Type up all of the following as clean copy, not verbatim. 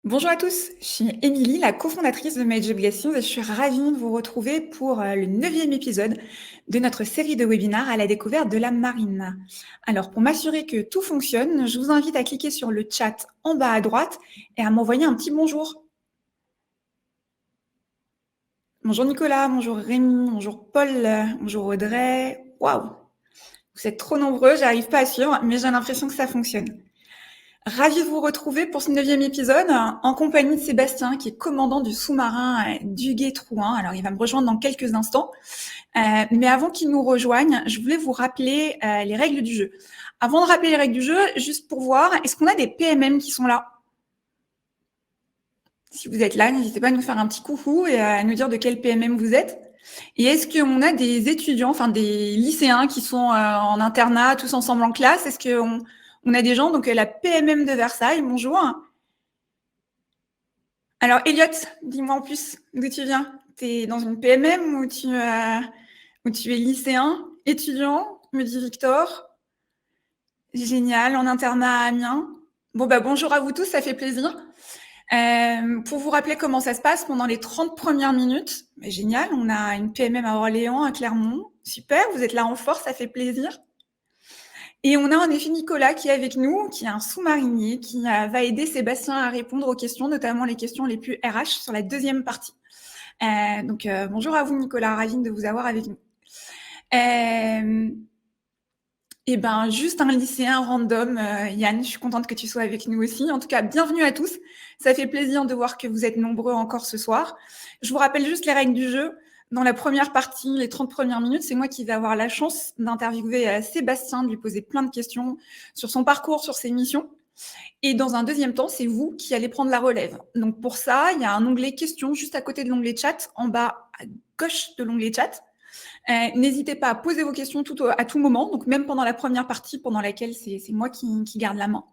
Bonjour à tous, je suis Émilie, la cofondatrice de My Job Blessings et je suis ravie de vous retrouver pour le 9e épisode de notre série de webinaires à la découverte de la marine. Alors, pour m'assurer que tout fonctionne, je vous invite à cliquer sur le chat en bas à droite et à m'envoyer un petit bonjour. Bonjour Nicolas, bonjour Rémi, bonjour Paul, bonjour Audrey. Waouh, vous êtes trop nombreux, j'arrive pas à suivre, mais j'ai l'impression que ça fonctionne. Ravi de vous retrouver pour ce 9e épisode en compagnie de Sébastien, qui est commandant du sous-marin du Gué-Trouin. Alors, il va me rejoindre dans quelques instants. Mais avant qu'il nous rejoigne, je voulais vous rappeler les règles du jeu. Avant de rappeler les règles du jeu, juste pour voir, est-ce qu'on a des PMM qui sont là? Si vous êtes là, n'hésitez pas à nous faire un petit coucou et à nous dire de quel PMM vous êtes. Et est-ce qu'on a des étudiants, enfin des lycéens qui sont en internat, tous ensemble en classe? Est-ce qu'on a des gens? Donc, la PMM de Versailles, bonjour. Alors, Elliot, dis-moi en plus d'où tu viens. Tu es dans une PMM ou tu es lycéen, étudiant, me dit Victor. Génial, en internat à Amiens. Bon, bah, bonjour à vous tous, ça fait plaisir. Pour vous rappeler comment ça se passe pendant les 30 premières minutes, bah, génial, on a une PMM à Orléans, à Clermont. Super, vous êtes là en force, ça fait plaisir. Et on a en effet Nicolas qui est avec nous, qui est un sous-marinier, qui va aider Sébastien à répondre aux questions, notamment les questions les plus RH sur la deuxième partie. Donc, bonjour à vous Nicolas, ravie de vous avoir avec nous. Et ben, juste un lycéen random, Yann, je suis contente que tu sois avec nous aussi. En tout cas, bienvenue à tous. Ça fait plaisir de voir que vous êtes nombreux encore ce soir. Je vous rappelle juste les règles du jeu. Dans la première partie, les 30 premières minutes, c'est moi qui vais avoir la chance d'interviewer Sébastien, de lui poser plein de questions sur son parcours, sur ses missions. Et dans un deuxième temps, c'est vous qui allez prendre la relève. Donc pour ça, il y a un onglet questions juste à côté de l'onglet chat, en bas à gauche de l'onglet chat. N'hésitez pas à poser vos questions à tout moment, donc même pendant la première partie, pendant laquelle c'est moi qui garde la main.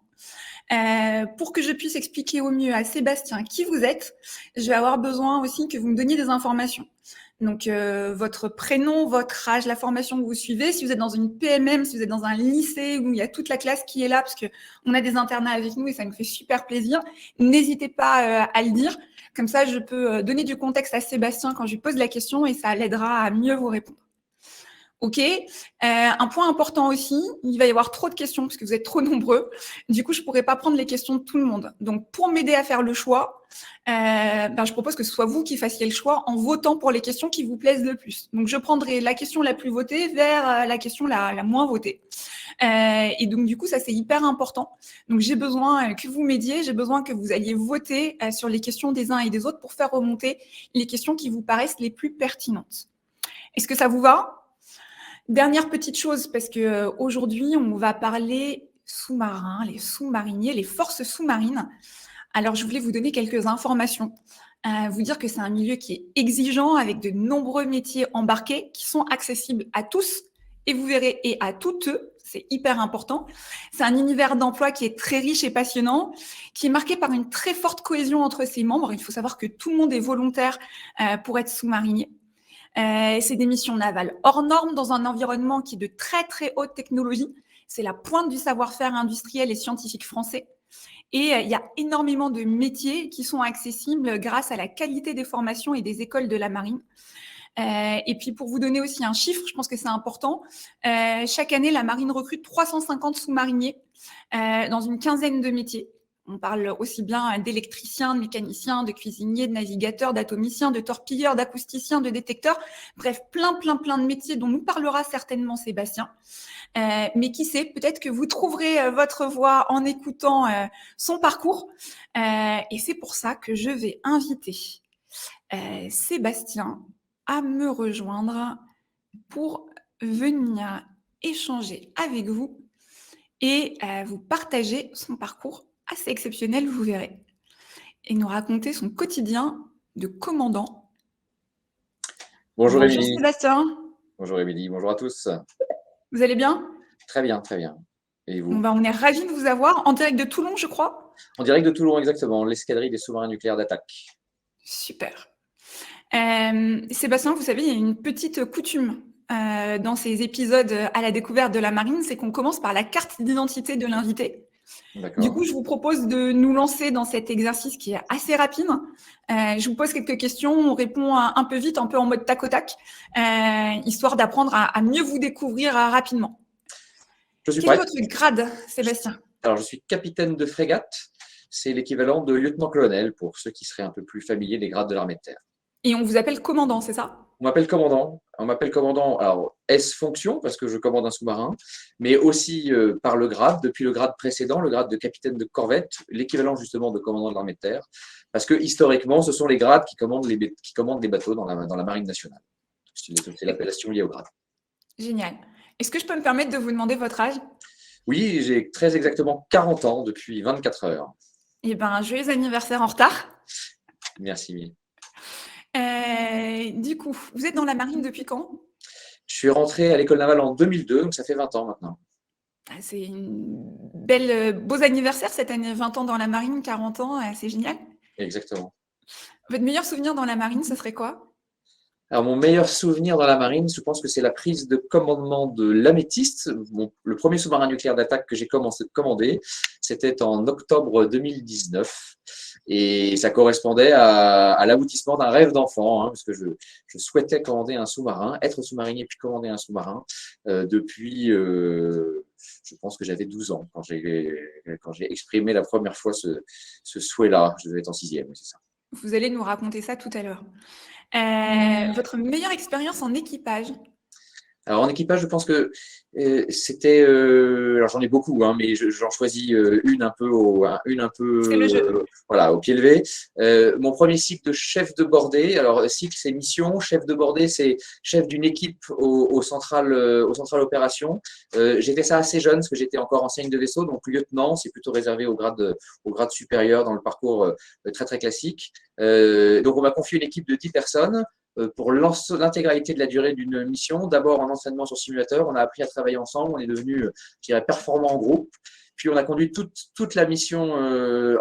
Pour que je puisse expliquer au mieux à Sébastien qui vous êtes, je vais avoir besoin aussi que vous me donniez des informations. Donc, votre prénom, votre âge, la formation que vous suivez, si vous êtes dans une PMM, si vous êtes dans un lycée où il y a toute la classe qui est là, parce qu'on a des internats avec nous et ça nous fait super plaisir, n'hésitez pas à le dire. Comme ça, je peux donner du contexte à Sébastien quand je lui pose la question et ça l'aidera à mieux vous répondre. OK. Un point important aussi, il va y avoir trop de questions parce que vous êtes trop nombreux. Du coup, je pourrais pas prendre les questions de tout le monde. Donc, pour m'aider à faire le choix, je propose que ce soit vous qui fassiez le choix en votant pour les questions qui vous plaisent le plus. Donc, je prendrai la question la plus votée vers la question la moins votée. Et donc, du coup, ça, c'est hyper important. Donc, j'ai besoin que vous m'aidiez, j'ai besoin que vous alliez voter sur les questions des uns et des autres pour faire remonter les questions qui vous paraissent les plus pertinentes. Est-ce que ça vous va ? Dernière petite chose, parce que aujourd'hui, on va parler sous-marins, les sous-mariniers, les forces sous-marines. Alors, je voulais vous donner quelques informations. Vous dire que c'est un milieu qui est exigeant, avec de nombreux métiers embarqués qui sont accessibles à tous, et vous verrez, et à toutes, c'est hyper important. C'est un univers d'emploi qui est très riche et passionnant, qui est marqué par une très forte cohésion entre ses membres. Il faut savoir que tout le monde est volontaire pour être sous-marinier. C'est des missions navales hors normes dans un environnement qui est de très très haute technologie. C'est la pointe du savoir-faire industriel et scientifique français. Et il y a énormément de métiers qui sont accessibles grâce à la qualité des formations et des écoles de la marine. Et puis pour vous donner aussi un chiffre, je pense que c'est important, chaque année, la marine recrute 350 sous-mariniers dans une quinzaine de métiers. On parle aussi bien d'électriciens, de mécaniciens, de cuisiniers, de navigateurs, d'atomiciens, de torpilleurs, d'acousticiens, de détecteurs. Bref, plein de métiers dont nous parlera certainement Sébastien. Mais qui sait, peut-être que vous trouverez votre voie en écoutant son parcours. Et c'est pour ça que je vais inviter Sébastien à me rejoindre pour venir échanger avec vous et vous partager son parcours assez exceptionnel, vous verrez, et nous raconter son quotidien de commandant. Bonjour Bonjour Émilie. Sébastien. Bonjour Émilie, bonjour à tous. Vous allez bien? Très bien, très bien. Et vous? On est ravis de vous avoir en direct de Toulon, je crois. En direct de Toulon, exactement, l'escadrille des sous-marins nucléaires d'attaque. Super. Sébastien, vous savez, il y a une petite coutume dans ces épisodes à la découverte de la marine, c'est qu'on commence par la carte d'identité de l'invité. Du coup, D'accord. je vous propose de nous lancer dans cet exercice qui est assez rapide. Je vous pose quelques questions, on répond un peu vite, un peu en mode tac au tac, histoire d'apprendre à mieux vous découvrir rapidement. Je suis Quel est prêt. votre grade, Sébastien? Alors, je suis capitaine de frégate. C'est l'équivalent de lieutenant-colonel pour ceux qui seraient un peu plus familiers des grades de l'armée de terre. Et on vous appelle commandant, c'est ça? On m'appelle commandant. On m'appelle commandant, alors S fonction, parce que je commande un sous-marin, mais aussi par le grade, depuis le grade précédent, le grade de capitaine de corvette, l'équivalent justement de commandant de l'armée de terre, parce que historiquement, ce sont les grades qui commandent les bateaux dans la marine nationale. C'est l'appellation liée au grade. Génial. Est-ce que je peux me permettre de vous demander votre âge? Oui, j'ai très exactement 40 ans depuis 24 heures. Eh bien, joyeux anniversaire en retard. Merci. Du coup, vous êtes dans la marine depuis quand? Je suis rentré à l'école navale en 2002, donc ça fait 20 ans maintenant. C'est une belle, beaux anniversaires cette année, 20 ans dans la marine, 40 ans, c'est génial. Exactement. Votre meilleur souvenir dans la marine, ce serait quoi? Alors, mon meilleur souvenir dans la marine, je pense que c'est la prise de commandement de l'Améthyste, le premier sous-marin nucléaire d'attaque que j'ai commandé. C'était en octobre 2019. Et ça correspondait à l'aboutissement d'un rêve d'enfant, parce que je souhaitais commander un sous-marin, être sous-marinier puis commander un sous-marin depuis, je pense que j'avais 12 ans quand j'ai exprimé la première fois ce souhait-là. Je devais être en sixième, oui, c'est ça. Vous allez nous raconter ça tout à l'heure. Votre meilleure expérience en équipage? Alors en équipage, je pense que c'était, alors j'en ai beaucoup, mais j'en choisis une un peu C'est le jeu. voilà, au pied levé. Mon premier cycle de chef de bordée. Alors cycle c'est mission, chef de bordée c'est chef d'une équipe au central opération. J'ai fait ça assez jeune parce que j'étais encore enseigne de vaisseau, donc lieutenant c'est plutôt réservé au grade supérieur dans le parcours très très classique. Donc on m'a confié une équipe de 10 personnes. Pour l'intégralité de la durée d'une mission. D'abord en entraînement sur simulateur, on a appris à travailler ensemble, on est devenu, je dirais, performant en groupe. Puis on a conduit toute la mission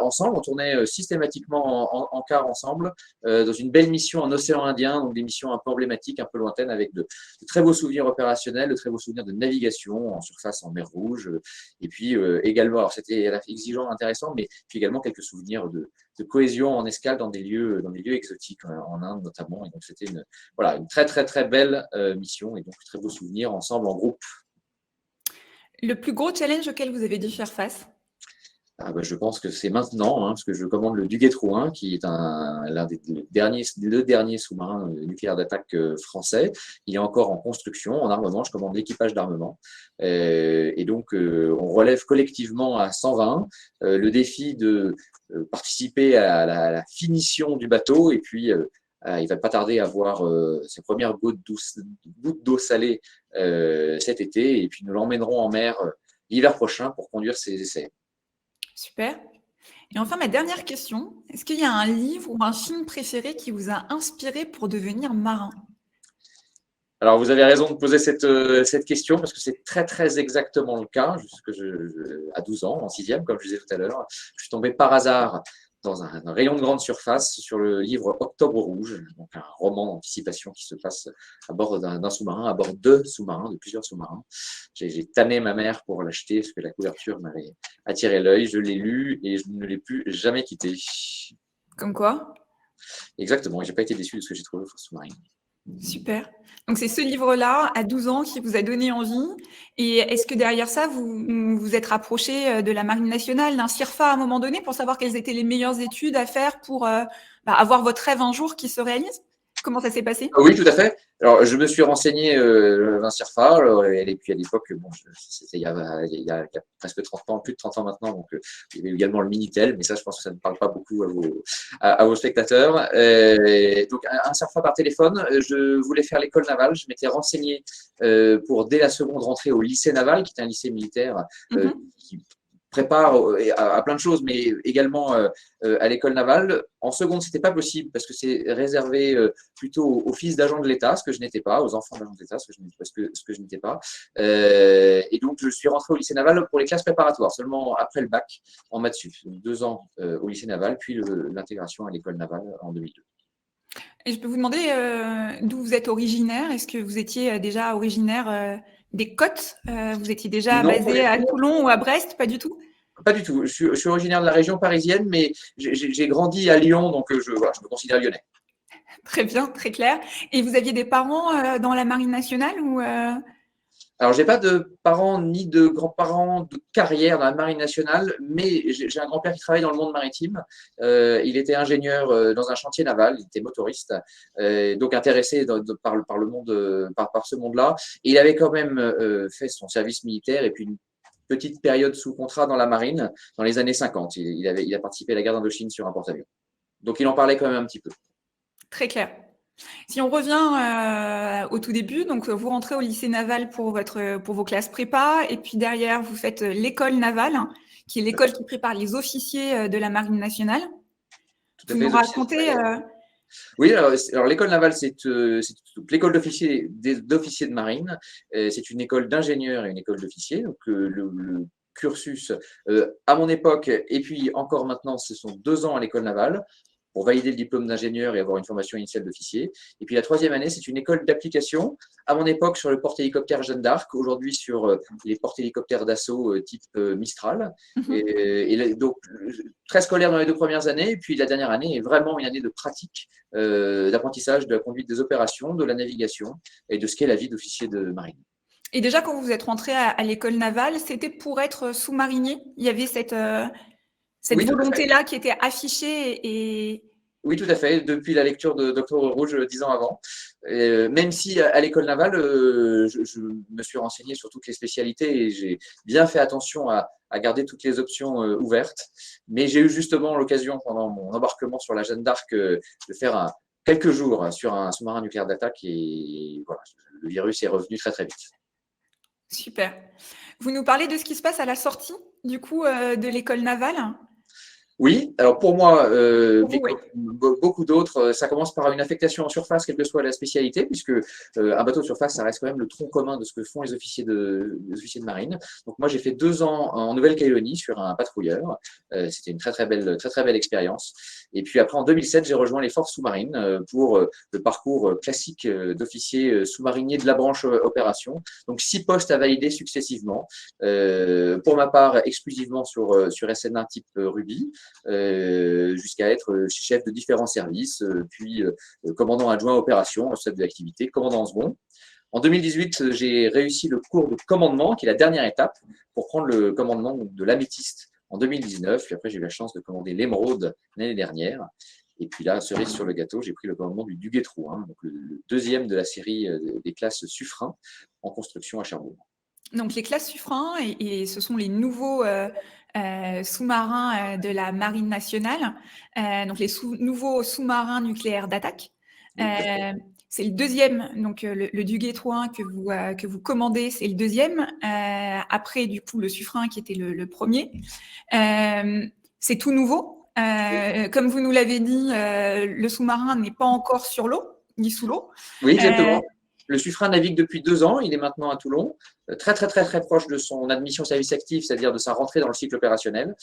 ensemble. On tournait systématiquement en quart ensemble dans une belle mission en océan Indien, donc des missions un peu emblématiques, un peu lointaines, avec de très beaux souvenirs opérationnels, de très beaux souvenirs de navigation en surface en mer Rouge. Et puis également, alors c'était exigeant, intéressant, mais puis également quelques souvenirs de cohésion en escale dans des lieux exotiques, en Inde notamment. Et donc c'était une très très très belle mission et donc très beaux souvenirs ensemble en groupe. Le plus gros challenge auquel vous avez dû faire face? Je pense que c'est maintenant, parce que je commande le Duguay-Trouin, qui est l'un des le dernier sous-marin nucléaire d'attaque français. Il est encore en construction, en armement. Je commande l'équipage d'armement. Et donc, on relève collectivement à 120 le défi de participer à la finition du bateau. Et puis, il va pas tarder à voir ses premières gouttes d'eau salée cet été. Et puis, nous l'emmènerons en mer l'hiver prochain pour conduire ses essais. Super. Et enfin, ma dernière question, est-ce qu'il y a un livre ou un film préféré qui vous a inspiré pour devenir marin? Alors, vous avez raison de poser cette question parce que c'est très, très exactement le cas. À 12 ans, en sixième, comme je disais tout à l'heure, je suis tombé par hasard dans un rayon de grande surface sur le livre Octobre Rouge, donc un roman d'anticipation qui se passe à bord d'un sous-marin, à bord de plusieurs sous-marins. J'ai tanné ma mère pour l'acheter parce que la couverture m'avait attiré l'œil. Je l'ai lu et je ne l'ai plus jamais quitté. Comme quoi? Exactement, et j'ai pas été déçu de ce que j'ai trouvé au sous-marin. Super. Donc c'est ce livre-là, à 12 ans, qui vous a donné envie. Et est-ce que derrière ça, vous vous êtes rapproché de la Marine nationale, d'un CIRFA à un moment donné, pour savoir quelles étaient les meilleures études à faire pour avoir votre rêve un jour qui se réalise? Comment ça s'est passé? Oui, tout à fait. Alors, je me suis renseigné un CIRFA, et puis à l'époque, bon, c'était il y a presque 30 ans, plus de 30 ans maintenant, donc il y avait également le Minitel, mais ça, je pense que ça ne parle pas beaucoup à vos spectateurs. Donc, un CIRFA par téléphone, je voulais faire l'école navale, je m'étais renseigné pour, dès la seconde rentrée au lycée naval, qui est un lycée militaire qui prépare à plein de choses, mais également à l'école navale. En seconde, c'était pas possible parce que c'est réservé plutôt aux fils d'agents de l'État, ce que je n'étais pas, aux enfants d'agents de l'État, ce que je n'étais pas. Et donc, je suis rentré au lycée naval pour les classes préparatoires, seulement après le bac en maths sup. 2 ans au lycée naval, puis l'intégration à l'école navale en 2002. Et je peux vous demander d'où vous êtes originaire? Est-ce que vous étiez déjà originaire des côtes? Vous étiez déjà Non, basé à Toulon ou à Brest? Pas du tout? Pas du tout. Je suis originaire de la région parisienne, mais j'ai grandi à Lyon, donc voilà, je me considère lyonnais. Très bien, très clair. Et vous aviez des parents dans la Marine nationale ou Alors, j'ai pas de parents ni de grands-parents de carrière dans la Marine nationale, mais j'ai un grand-père qui travaille dans le monde maritime. Il était ingénieur dans un chantier naval, il était motoriste, donc intéressé par le monde, par ce monde-là. Et il avait quand même fait son service militaire et puis une petite période sous contrat dans la marine dans les années 50. Il a participé à la guerre d'Indochine sur un porte-avions. Donc, il en parlait quand même un petit peu. très clair? Si on revient au tout début, donc vous rentrez au lycée naval pour vos classes prépa, et puis derrière vous faites l'école navale, hein, qui est Tout à fait. l'école qui prépare les officiers de la Marine nationale. Tout à Vous fait, nous les officiers de racontez, carrière. Oui, alors l'école navale, c'est l'école d'officiers de marine. C'est une école d'ingénieurs et une école d'officiers. Donc le cursus, à mon époque, et puis encore maintenant, ce sont 2 ans à l'école navale pour valider le diplôme d'ingénieur et avoir une formation initiale d'officier. Et puis la troisième année, c'est une école d'application. À mon époque, sur le porte-hélicoptère Jeanne d'Arc, aujourd'hui sur les porte-hélicoptères d'assaut type Mistral. Donc, très scolaire dans les 2 premières années. Et puis la dernière année est vraiment une année de pratique, d'apprentissage de la conduite des opérations, de la navigation et de ce qu'est la vie d'officier de marine. et déjà quand vous êtes rentré à l'école navale, c'était pour être sous-marinier? Il y avait cette Oui, tout à fait. volonté-là qui était affichée et Oui, tout à fait. Depuis la lecture de d'Octobre Rouge 10 ans avant. Même si à l'école navale, je me suis renseigné sur toutes les spécialités et j'ai bien fait attention à garder toutes les options ouvertes. Mais j'ai eu justement l'occasion, pendant mon embarquement sur la Jeanne d'Arc, de faire quelques jours sur un sous-marin nucléaire d'attaque et voilà, le virus est revenu très très vite. super. Vous nous parlez de ce qui se passe à la sortie, du coup, de l'école navale? Oui, alors pour moi, Pour vous, mais oui. comme beaucoup d'autres, ça commence par une affectation en surface, quelle que soit la spécialité, puisque un bateau de surface, ça reste quand même le tronc commun de ce que font les officiers de marine. Donc moi, j'ai fait 2 ans en Nouvelle-Calédonie sur un patrouilleur. C'était une très très belle expérience. Et puis après, en 2007, j'ai rejoint les forces sous-marines pour le parcours classique d'officier sous-marinier de la branche opération. Donc 6 postes à valider successivement. Pour ma part, exclusivement sur SN1 type Ruby. Jusqu'à être chef de différents services, puis commandant adjoint opération, chef de l'activité, commandant en second. En 2018, j'ai réussi le cours de commandement, qui est la dernière étape, pour prendre le commandement de l'Améthyste en 2019. Puis après, j'ai eu la chance de commander l'Émeraude l'année dernière. Et puis là, cerise sur le gâteau, j'ai pris le commandement du Duguay-Trouin, donc le deuxième de la série des classes Suffren en construction à Cherbourg. Donc les classes Suffren, et ce sont les nouveaux sous-marins de la Marine nationale, donc les nouveaux sous-marins nucléaires d'attaque. Oui, tout à fait. C'est le deuxième, donc le Duguay-Trouin que vous commandez, c'est le deuxième. Après, du coup, le Suffren qui était le premier. C'est tout nouveau. Comme vous nous l'avez dit, le sous-marin n'est pas encore sur l'eau, ni sous l'eau. Oui, Euh, exactement. Le Suffren navigue depuis 2 ans. Il est maintenant à Toulon, très, très, très, très proche de son admission au service actif, c'est-à-dire de sa rentrée dans le cycle opérationnel.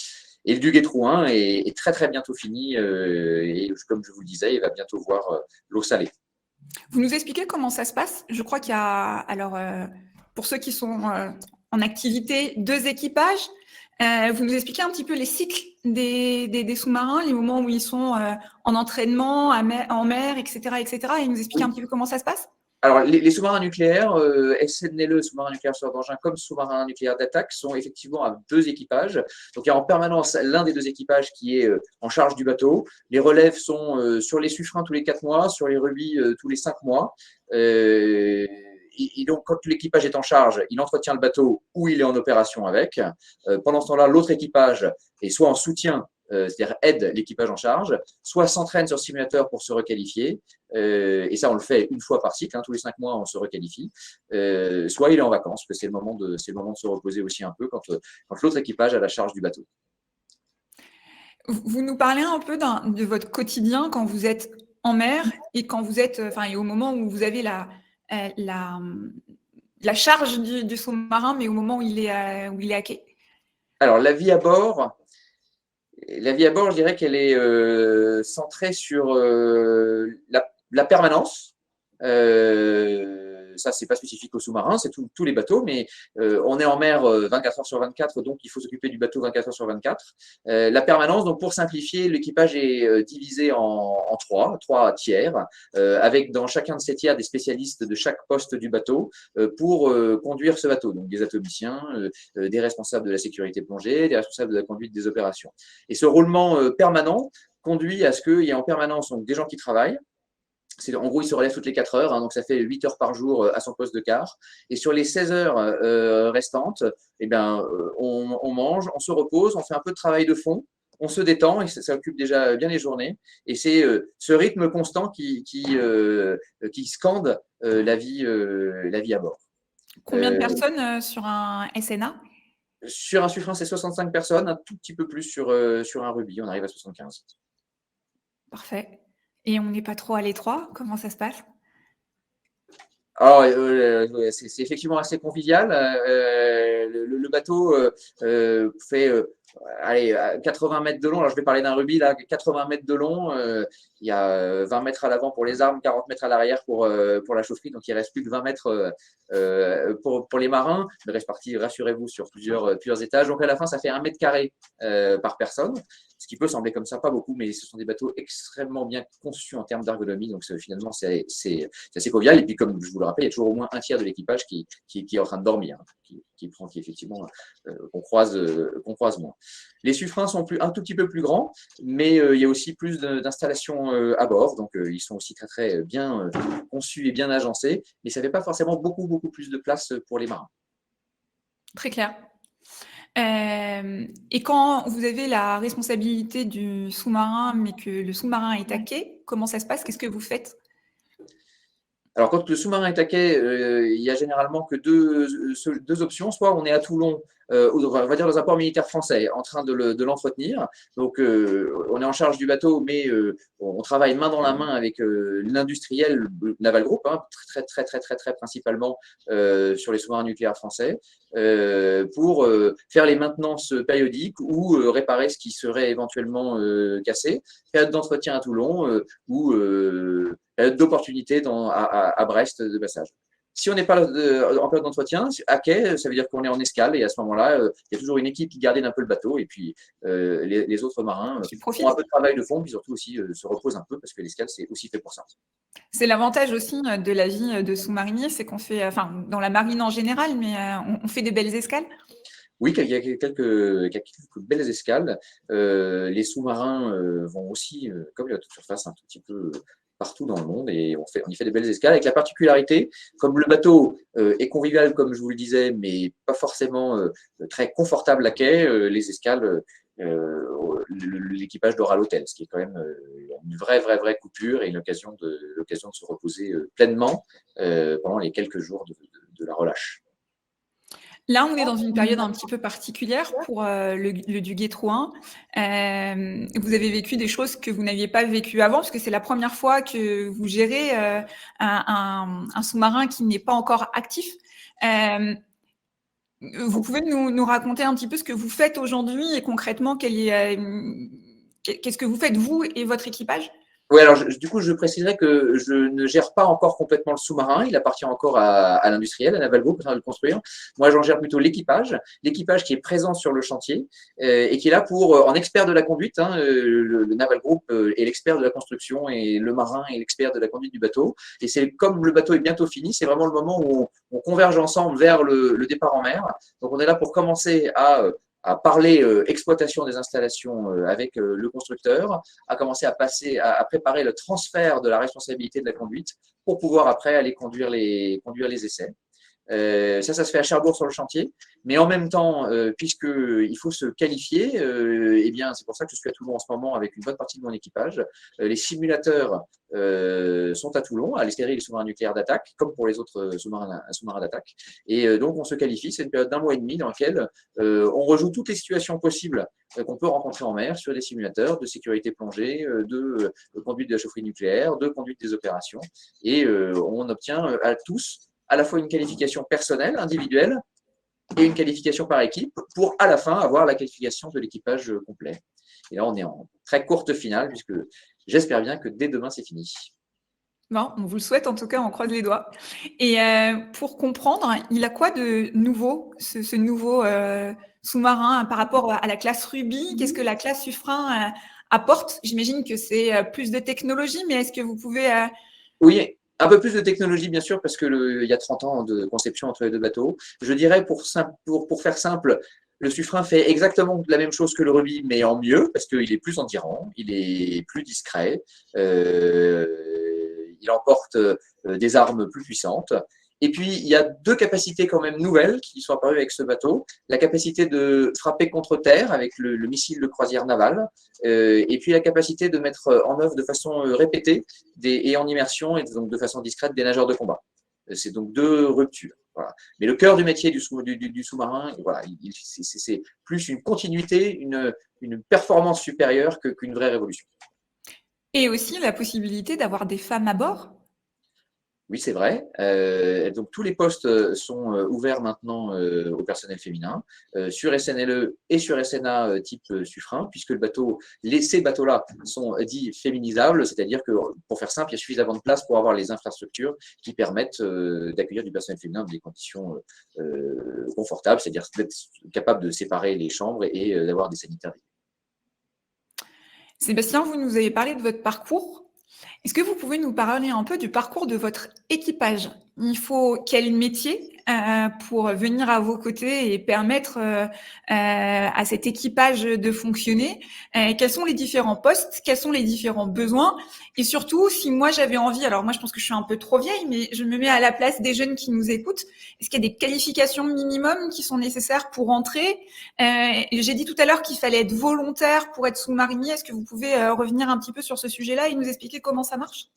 Et le Duguay-Trouin est très, très bientôt fini. Et comme je vous le disais, il va bientôt voir l'eau salée. Vous nous expliquez comment ça se passe? Je crois qu'il y a, alors, pour ceux qui sont en activité, 2 équipages. Vous nous expliquez un petit peu les cycles des sous-marins, les moments où ils sont en entraînement, en mer, etc., etc. Et nous expliquer un Oui. petit peu comment ça se passe? Alors, les sous-marins nucléaires, SNLE, sous-marin nucléaire sauveteur d'engin, comme sous-marin nucléaire d'attaque, sont effectivement à 2 équipages. Donc, il y a en permanence l'un des 2 équipages qui est en charge du bateau. Les relèves sont sur les Suffrens tous les 4 mois, sur les Ruby tous les 5 mois. Et donc, quand l'équipage est en charge, il entretient le bateau ou il est en opération avec. Pendant ce temps-là, l'autre équipage est soit en soutien, c'est-à-dire aide l'équipage en charge, soit s'entraîne sur simulateur pour se requalifier. Et ça, on le fait une fois par cycle, hein, tous les 5 mois, on se requalifie. Soit il est en vacances, parce que c'est le moment de se reposer aussi un peu quand l'autre équipage a la charge du bateau. Vous nous parlez un peu de votre quotidien quand vous êtes en mer et quand vous êtes, enfin, et au moment où vous avez la, la charge du sous-marin, mais au moment où il est à quai. Alors, je dirais qu'elle est centrée sur la permanence. ça, c'est pas spécifique aux sous-marins, c'est tous les bateaux, mais on est en mer 24 heures sur 24, donc il faut s'occuper du bateau 24 heures sur 24. La permanence, donc pour simplifier, l'équipage est divisé en trois tiers, avec dans chacun de ces tiers des spécialistes de chaque poste du bateau pour conduire ce bateau, donc des atomiciens, des responsables de la sécurité plongée, des responsables de la conduite des opérations. Et ce roulement permanent conduit à ce qu'il y ait en permanence donc, des gens qui travaillent. En gros, il se relève toutes les 4 heures, hein, donc ça fait 8 heures par jour à son poste de quart. Et sur les 16 heures restantes, eh bien, on mange, on se repose, on fait un peu de travail de fond, on se détend et ça occupe déjà bien les journées. Et c'est ce rythme constant qui scande la vie à bord. Combien de personnes sur un SNA? Sur un Suffren, c'est 65 personnes, un tout petit peu plus sur un Ruby, on arrive à 75. Parfait. Et on n'est pas trop à l'étroit? Comment ça se passe? Alors, c'est effectivement assez convivial. Le bateau fait allez, 80 mètres de long. Alors, je vais parler d'un Ruby, là, 80 mètres de long. Il y a 20 mètres à l'avant pour les armes, 40 mètres à l'arrière pour la chaufferie. Donc, il reste plus que 20 mètres pour les marins. Il reste parti, rassurez-vous, sur plusieurs étages. Donc, à la fin, ça fait 1 mètre carré par personne. Ce qui peut sembler comme ça, pas beaucoup, mais ce sont des bateaux extrêmement bien conçus en termes d'ergonomie. Donc, finalement, c'est assez convivial. Et puis, comme je vous le rappelle, il y a toujours au moins un tiers de l'équipage qui est en train de dormir, qui effectivement, qu'on croise moins. Les Suffrens sont un tout petit peu plus grands, mais il y a aussi plus d'installations à bord. Donc, ils sont aussi très, très bien conçus et bien agencés. Mais ça ne fait pas forcément beaucoup, beaucoup plus de place pour les marins. Très clair. Et quand vous avez la responsabilité du sous-marin, mais que le sous-marin est à quai, comment ça se passe? Qu'est-ce que vous faites? Alors, quand le sous-marin est à quai, il y a généralement que deux options. Soit on est à Toulon, ou on va dire dans un port militaire français, en train de l'entretenir. Donc, on est en charge du bateau, mais on travaille main dans la main avec l'industriel Naval Group, hein, très principalement sur les sous-marins nucléaires français, pour faire les maintenances périodiques ou réparer ce qui serait éventuellement cassé. Période d'entretien à Toulon ou période d'opportunité à Brest de passage. Si on n'est pas en période d'entretien, à quai, ça veut dire qu'on est en escale et à ce moment-là, il y a toujours une équipe qui garde un peu le bateau et puis les autres marins font un peu de travail de fond puis surtout aussi se reposent un peu parce que l'escale, c'est aussi fait pour ça. C'est l'avantage aussi de la vie de sous-marinier, c'est qu'on fait, enfin, dans la marine en général, mais on fait des belles escales. Oui, il y a quelques belles escales. Les sous-marins vont aussi, comme il y a toute surface, un tout petit peu partout dans le monde et on y fait des belles escales avec la particularité, comme le bateau est convivial, comme je vous le disais, mais pas forcément très confortable à quai, les escales, l'équipage dort à l'hôtel, ce qui est quand même une vraie coupure et une occasion de se reposer pleinement pendant les quelques jours de la relâche. Là, on est dans une période un petit peu particulière pour le Duguay Trouin. Vous avez vécu des choses que vous n'aviez pas vécues avant, parce que c'est la première fois que vous gérez un sous-marin qui n'est pas encore actif. Vous pouvez nous raconter un petit peu ce que vous faites aujourd'hui et concrètement, qu'est-ce que vous faites, vous et votre équipage? Oui, alors du coup, je préciserai que je ne gère pas encore complètement le sous-marin. Il appartient encore à l'industriel, à Naval Group, de le construire. Moi, j'en gère plutôt l'équipage qui est présent sur le chantier et qui est là en expert de la conduite. Hein, le Naval Group est l'expert de la construction et le marin est l'expert de la conduite du bateau. Et c'est comme le bateau est bientôt fini, c'est vraiment le moment où on converge ensemble vers le départ en mer. Donc, on est là pour commencer à parler exploitation des installations avec le constructeur, à commencer à préparer le transfert de la responsabilité de la conduite pour pouvoir après aller conduire les essais. Ça se fait à Cherbourg sur le chantier, mais en même temps, puisqu'il faut se qualifier, eh bien, c'est pour ça que je suis à Toulon en ce moment avec une bonne partie de mon équipage. Les simulateurs sont à Toulon, à l'escadrille des sous-marins nucléaires d'attaque, comme pour les autres sous-marins d'attaque. Et donc, on se qualifie, c'est une période d'1 mois et demi dans laquelle on rejoue toutes les situations possibles qu'on peut rencontrer en mer sur des simulateurs de sécurité plongée, de conduite de la chaufferie nucléaire, de conduite des opérations. Et on obtient à tous à la fois une qualification personnelle, individuelle, et une qualification par équipe pour à la fin avoir la qualification de l'équipage complet. Et là, on est en très courte finale puisque j'espère bien que dès demain, c'est fini. Bon, on vous le souhaite en tout cas, on croise les doigts. Et pour comprendre, il a quoi de nouveau, ce nouveau sous-marin par rapport à la classe Ruby? Qu'est-ce que la classe Suffren apporte? J'imagine que c'est plus de technologie, mais est-ce que vous pouvez... Oui, un peu plus de technologie, bien sûr, parce que il y a 30 ans de conception entre les deux bateaux. Je dirais, pour faire simple, le Suffren fait exactement la même chose que le Ruby, mais en mieux, parce qu'il est plus endurant, il est plus discret, il emporte des armes plus puissantes. Et puis, il y a deux capacités quand même nouvelles qui sont apparues avec ce bateau. La capacité de frapper contre terre avec le missile de croisière navale, et puis la capacité de mettre en œuvre de façon répétée et en immersion, et donc de façon discrète, des nageurs de combat. C'est donc deux ruptures. Voilà. Mais le cœur du métier du sous-marin, voilà, c'est plus une continuité, une performance supérieure qu'une vraie révolution. Et aussi la possibilité d'avoir des femmes à bord? Oui, c'est vrai. Donc tous les postes sont ouverts maintenant au personnel féminin sur SNLE et sur SNA type Suffren, puisque ces bateaux-là sont dits féminisables, c'est-à-dire que pour faire simple, il y a suffisamment de place pour avoir les infrastructures qui permettent d'accueillir du personnel féminin dans des conditions confortables, c'est-à-dire d'être capable de séparer les chambres et d'avoir des sanitaires. Sébastien, vous nous avez parlé de votre parcours. Est-ce que vous pouvez nous parler un peu du parcours de votre équipage? Il faut quel métier pour venir à vos côtés et permettre à cet équipage de fonctionner? Quels sont les différents postes? Quels sont les différents besoins? Et surtout, si moi j'avais envie, alors moi je pense que je suis un peu trop vieille, mais je me mets à la place des jeunes qui nous écoutent. Est-ce qu'il y a des qualifications minimum qui sont nécessaires pour entrer? J'ai dit tout à l'heure qu'il fallait être volontaire pour être sous-marinier. Est-ce que vous pouvez revenir un petit peu sur ce sujet-là et nous expliquer comment ça marche?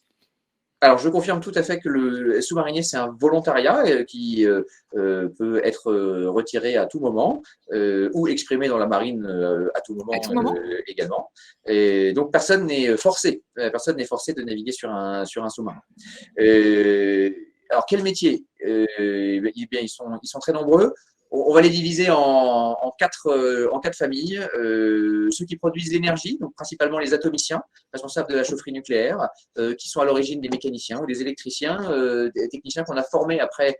Alors, je confirme tout à fait que le sous-marinier, c'est un volontariat qui peut être retiré à tout moment ou exprimé dans la marine à tout À moment tout moment? également. Et donc, personne n'est forcé. Personne n'est forcé de naviguer sur un sous-marin. Alors, quel métier Eh bien, ils sont très nombreux. On va les diviser en quatre familles. Ceux qui produisent l'énergie, donc principalement les atomiciens, responsables de la chaufferie nucléaire, qui sont à l'origine des mécaniciens ou des électriciens, des techniciens qu'on a formés après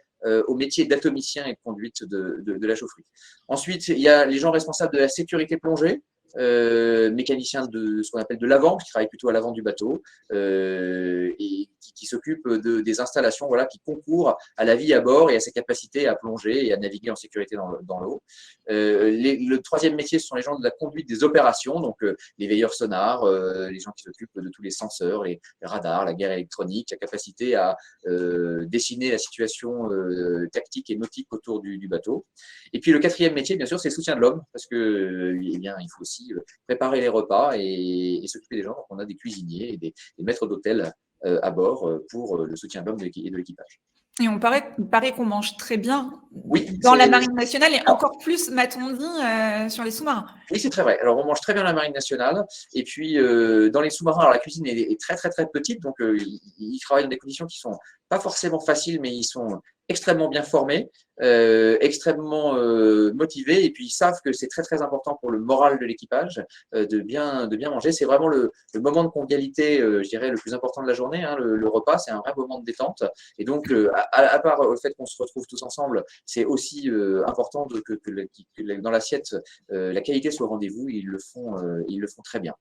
au métier d'atomicien et de conduite de la chaufferie. Ensuite, il y a les gens responsables de la sécurité plongée, mécaniciens de ce qu'on appelle de l'avant, qui travaillent plutôt à l'avant du bateau, et qui s'occupent des installations voilà, qui concourent à la vie à bord et à sa capacité à plonger et à naviguer en sécurité dans l'eau. Le troisième métier, ce sont les gens de la conduite des opérations, donc les veilleurs sonars, les gens qui s'occupent de tous les senseurs, les radars, la guerre électronique, la capacité à dessiner la situation tactique et nautique autour du bateau. Et puis le quatrième métier, bien sûr, c'est le soutien de l'homme, parce que eh bien, il faut aussi préparer les repas et s'occuper des gens. Donc, on a des cuisiniers et des maîtres d'hôtel à bord pour le soutien de l'homme et de l'équipage. Et il paraît qu'on mange très bien Oui, dans la marine nationale et encore plus, m'a-t-on dit, sur les sous-marins. oui, c'est très vrai. Alors, on mange très bien la marine nationale. Et puis, dans les sous-marins, alors la cuisine est très, très, très petite. Donc, ils travaillent dans des conditions qui sont pas forcément faciles, mais ils sont extrêmement bien formés, extrêmement motivés. Et puis, ils savent que c'est très, très important pour le moral de l'équipage de bien manger. C'est vraiment le moment de convivialité, je dirais, le plus important de la journée. Hein, le repas, c'est un vrai moment de détente. Et donc, à part le fait qu'on se retrouve tous ensemble, c'est aussi important que dans l'assiette, la qualité soit au rendez-vous, ils le font très bien.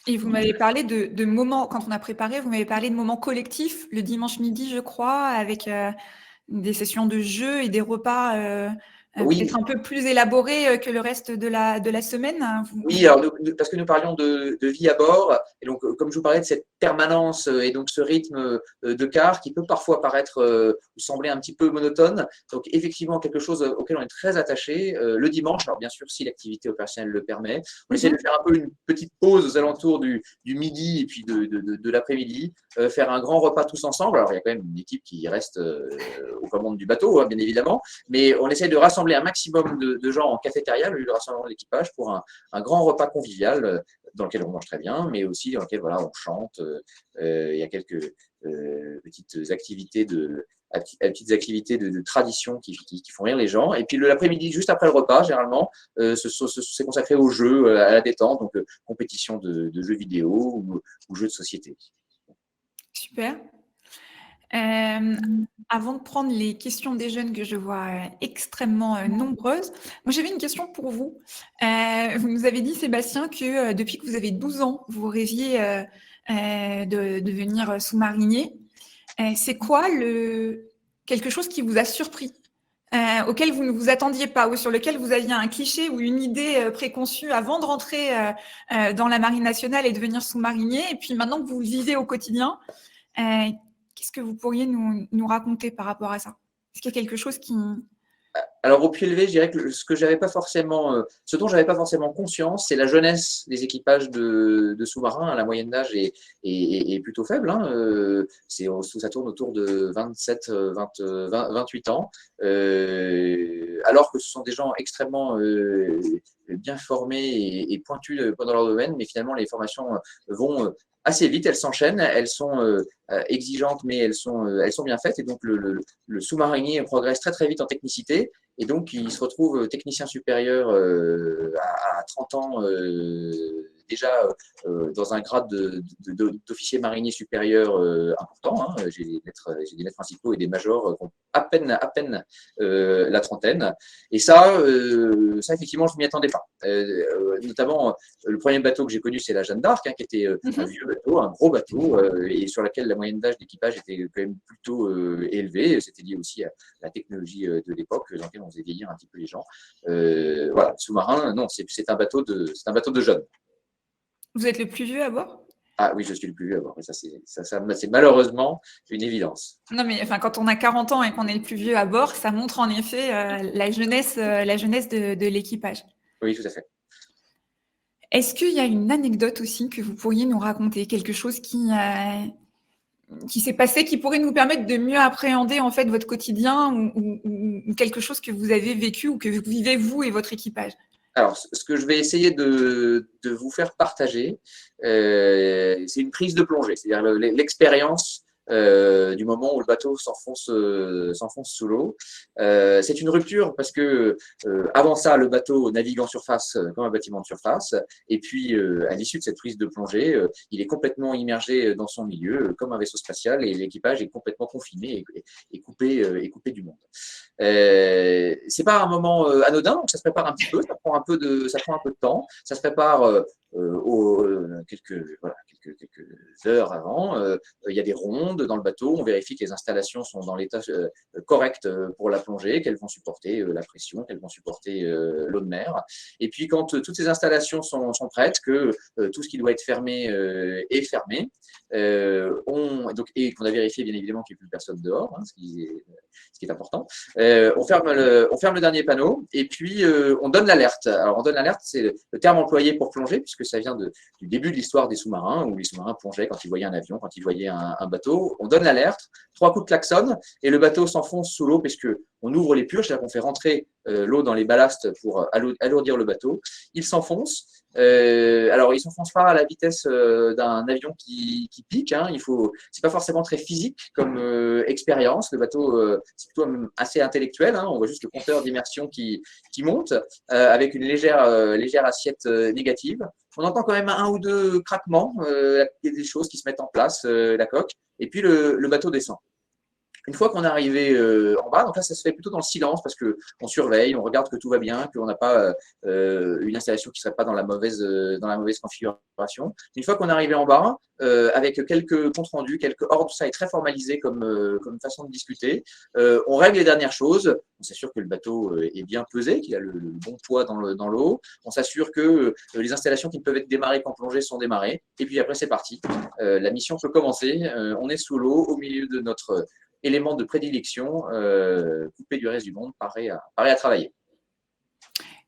Et vous m'avez parlé de moments, quand on a préparé, vous m'avez parlé de moments collectifs le dimanche midi, je crois, avec des sessions de jeux et des repas peut-être Oui, un peu plus élaborés que le reste de la semaine. Hein. oui, alors parce que nous parlions de vie à bord, et donc comme je vous parlais de cette permanence et donc ce rythme de quart qui peut parfois paraître ou sembler un petit peu monotone, donc effectivement quelque chose auquel on est très attaché le dimanche. Alors bien sûr, si l'activité opérationnelle le permet, on essaie de faire un peu une petite pause aux alentours du midi et puis de l'après-midi, faire un grand repas tous ensemble. Alors il y a quand même une équipe qui reste aux commandes du bateau, hein, bien évidemment, mais on essaie de rassembler un maximum de gens en cafétéria, le lieu de rassemblement de l'équipage, pour un grand repas convivial dans lequel on mange très bien, mais aussi dans lequel voilà, on chante. Il y a quelques petites activités de tradition qui font rire les gens. Et puis l'après-midi, juste après le repas, généralement, c'est consacré aux jeux, à la détente, donc compétition de jeux vidéo ou jeux de société. Super. Avant de prendre les questions des jeunes que je vois extrêmement nombreuses, moi j'avais une question pour vous. Vous nous avez dit, Sébastien, que depuis que vous avez 12 ans, vous rêviez de devenir sous-marinier. C'est quoi quelque chose qui vous a surpris, auquel vous ne vous attendiez pas, ou sur lequel vous aviez un cliché ou une idée préconçue avant de rentrer dans la Marine nationale et devenir sous-marinier, et puis maintenant que vous le vivez au quotidien, qu'est-ce que vous pourriez nous raconter par rapport à ça? Est-ce qu'il y a quelque chose qui… Alors, au pied levé, je dirais que ce dont j'avais pas forcément conscience, c'est la jeunesse des équipages de sous-marins. La moyenne d'âge est plutôt faible, hein. Ça tourne autour de 27, 28 ans, alors que ce sont des gens extrêmement bien formés et pointus dans leur domaine, mais finalement, les formations vont assez vite, elles s'enchaînent, elles sont exigeantes, mais elles sont bien faites, et donc le sous-marinier progresse très très vite en technicité. Et donc, il se retrouve technicien supérieur à 30 ans, déjà dans un grade d'officier marinier supérieur important, hein. J'ai des maîtres principaux et des majors qui ont à peine la trentaine. Et ça, effectivement, je ne m'y attendais pas. Notamment, le premier bateau que j'ai connu, c'est la Jeanne d'Arc, hein, qui était un vieux bateau, un gros bateau, et sur lequel la moyenne d'âge d'équipage était quand même plutôt élevée. C'était lié aussi à la technologie de l'époque, dans laquelle on faisait vieillir un petit peu les gens. Voilà, sous-marin, non, c'est un bateau de jeunes. Vous êtes le plus vieux à bord? Ah oui, je suis le plus vieux à bord. Ça, c'est malheureusement une évidence. Non, mais enfin, quand on a 40 ans et qu'on est le plus vieux à bord, ça montre en effet la jeunesse de l'équipage. Oui, tout à fait. Est-ce qu'il y a une anecdote aussi que vous pourriez nous raconter, quelque chose qui s'est passé, qui pourrait nous permettre de mieux appréhender en fait votre quotidien, ou quelque chose que vous avez vécu ou que vous vivez vous et votre équipage? Alors, ce que je vais essayer de vous faire partager, c'est une prise de plongée, c'est-à-dire l'expérience du moment où le bateau s'enfonce sous l'eau. C'est une rupture parce que avant ça, le bateau navigue en surface comme un bâtiment de surface, et puis à l'issue de cette prise de plongée, il est complètement immergé dans son milieu comme un vaisseau spatial, et l'équipage est complètement confiné et coupé du monde. C'est pas un moment anodin, donc ça se prépare un petit peu, ça prend un peu de temps, ça se prépare quelques heures avant. Il y a des rondes dans le bateau, on vérifie que les installations sont dans l'état correct pour la plongée, qu'elles vont supporter la pression, qu'elles vont supporter l'eau de mer. Et puis quand toutes ces installations sont prêtes, que tout ce qui doit être fermé est fermé, et qu'on a vérifié bien évidemment qu'il n'y ait plus personne dehors, hein, ce qui est important. On ferme le dernier panneau, et puis on donne l'alerte. Alors, on donne l'alerte, c'est le terme employé pour plonger, puisque ça vient du début de l'histoire des sous-marins, où les sous-marins plongeaient quand ils voyaient un avion, quand ils voyaient un bateau. On donne l'alerte, 3 coups de klaxon, et le bateau s'enfonce sous l'eau, puisqu'on ouvre les purges, c'est-à-dire qu'on fait rentrer l'eau dans les ballasts pour alourdir le bateau. Il s'enfonce. Alors, il ne s'enfonce pas à la vitesse d'un avion qui pique, hein. C'est pas forcément très physique comme expérience. Le bateau, c'est plutôt assez intellectuel, hein. On voit juste le compteur d'immersion qui monte avec une légère assiette négative. On entend quand même un ou deux craquements, il y a des choses qui se mettent en place, la coque, et puis le bateau descend. Une fois qu'on est arrivé en bas, donc là, ça se fait plutôt dans le silence parce qu'on surveille, on regarde que tout va bien, qu'on n'a pas une installation qui ne serait pas dans la mauvaise configuration. Une fois qu'on est arrivé en bas, avec quelques comptes rendus, quelques ordres, tout ça est très formalisé comme façon de discuter. On règle les dernières choses. On s'assure que le bateau est bien pesé, qu'il a le bon poids dans l'eau. On s'assure que les installations qui ne peuvent être démarrées qu'en plongée sont démarrées. Et puis après, c'est parti. La mission peut commencer. On est sous l'eau, au milieu de notre élément de prédilection, coupé du reste du monde, paré à travailler.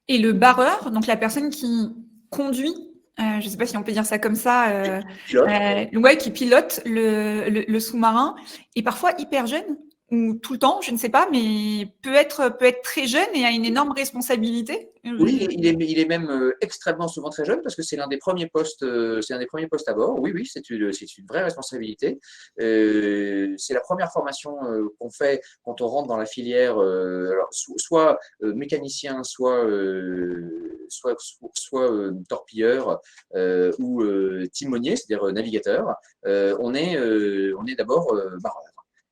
Et le barreur, donc la personne qui conduit, je ne sais pas si on peut dire ça comme ça, qui pilote le sous-marin, est parfois hyper jeune, ou tout le temps, je ne sais pas, mais peut être très jeune et a une énorme responsabilité. Oui, il est même extrêmement souvent très jeune parce que c'est l'un des premiers postes, à bord. Oui, c'est une vraie responsabilité. C'est la première formation qu'on fait quand on rentre dans la filière, alors, soit mécanicien, soit torpilleur ou timonier, c'est-à-dire navigateur. On est d'abord barreur.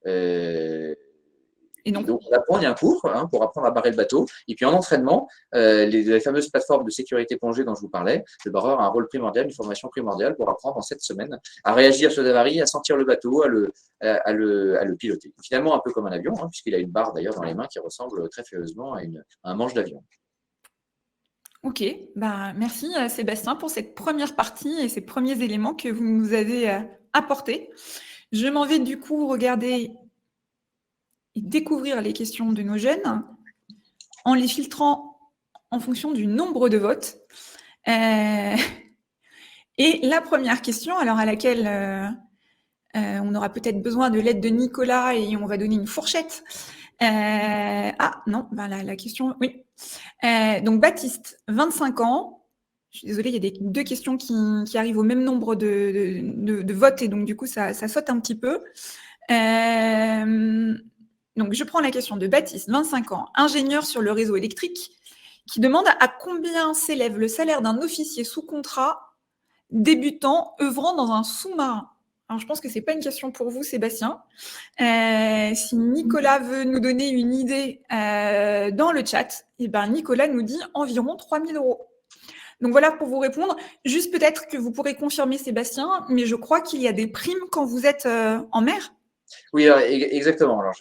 Et donc, on apprend, il y a un cours pour apprendre à barrer le bateau. Et puis, en entraînement, les fameuses plateformes de sécurité plongée dont je vous parlais, le barreur a un rôle primordial, une formation primordiale pour apprendre en 7 semaines à réagir sur des avaries, à sentir le bateau, à le piloter. Finalement, un peu comme un avion, puisqu'il a une barre d'ailleurs dans les mains qui ressemble très furieusement à un manche d'avion. Ok, merci Sébastien pour cette première partie et ces premiers éléments que vous nous avez apportés. Je m'en vais du coup regarder et découvrir les questions de nos jeunes en les filtrant en fonction du nombre de votes. Et la première question, alors à laquelle on aura peut-être besoin de l'aide de Nicolas et on va donner une fourchette. La question, oui. Donc Baptiste, 25 ans. Je suis désolée, il y a deux questions qui arrivent au même nombre de votes et donc du coup ça saute un petit peu. Donc je prends la question de Baptiste, 25 ans, ingénieur sur le réseau électrique, qui demande à combien s'élève le salaire d'un officier sous contrat débutant œuvrant dans un sous-marin. Alors, je pense que ce n'est pas une question pour vous, Sébastien. Si Nicolas veut nous donner une idée dans le chat, Nicolas nous dit environ 3 000 €. Donc, voilà pour vous répondre. Juste peut-être que vous pourrez confirmer, Sébastien, mais je crois qu'il y a des primes quand vous êtes en mer. Oui, exactement. Alors,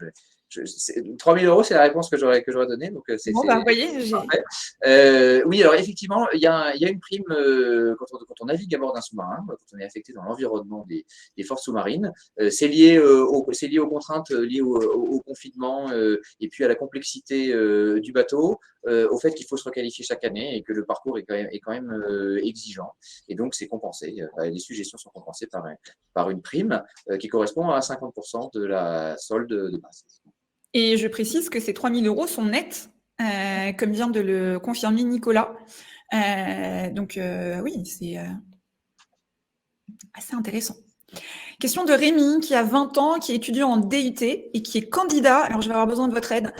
3 000 €, c'est la réponse que j'aurais donnée. Donc, vous voyez, oui, alors effectivement, il y a une prime quand on navigue à bord d'un sous-marin, quand on est affecté dans l'environnement des forces sous-marines. C'est lié aux contraintes liées au confinement et puis à la complexité du bateau, au fait qu'il faut se requalifier chaque année et que le parcours est quand même exigeant. Et donc, c'est compensé. Les suggestions sont compensées par une prime qui correspond à 50% de la solde de base. Et je précise que ces 3 000 € sont nets, comme vient de le confirmer Nicolas. Oui, c'est assez intéressant. Question de Rémi, qui a 20 ans, qui est étudiant en DUT et qui est candidat, alors je vais avoir besoin de votre aide,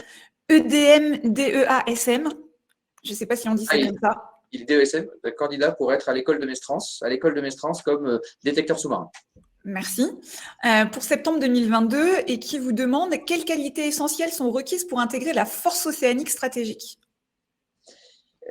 EDM-DEASM. Je ne sais pas si on dit ça comme ça. Il est DESM, candidat pour être à l'école de Mestrance comme détecteur sous-marin. Merci. Pour septembre 2022, et qui vous demande quelles qualités essentielles sont requises pour intégrer la force océanique stratégique.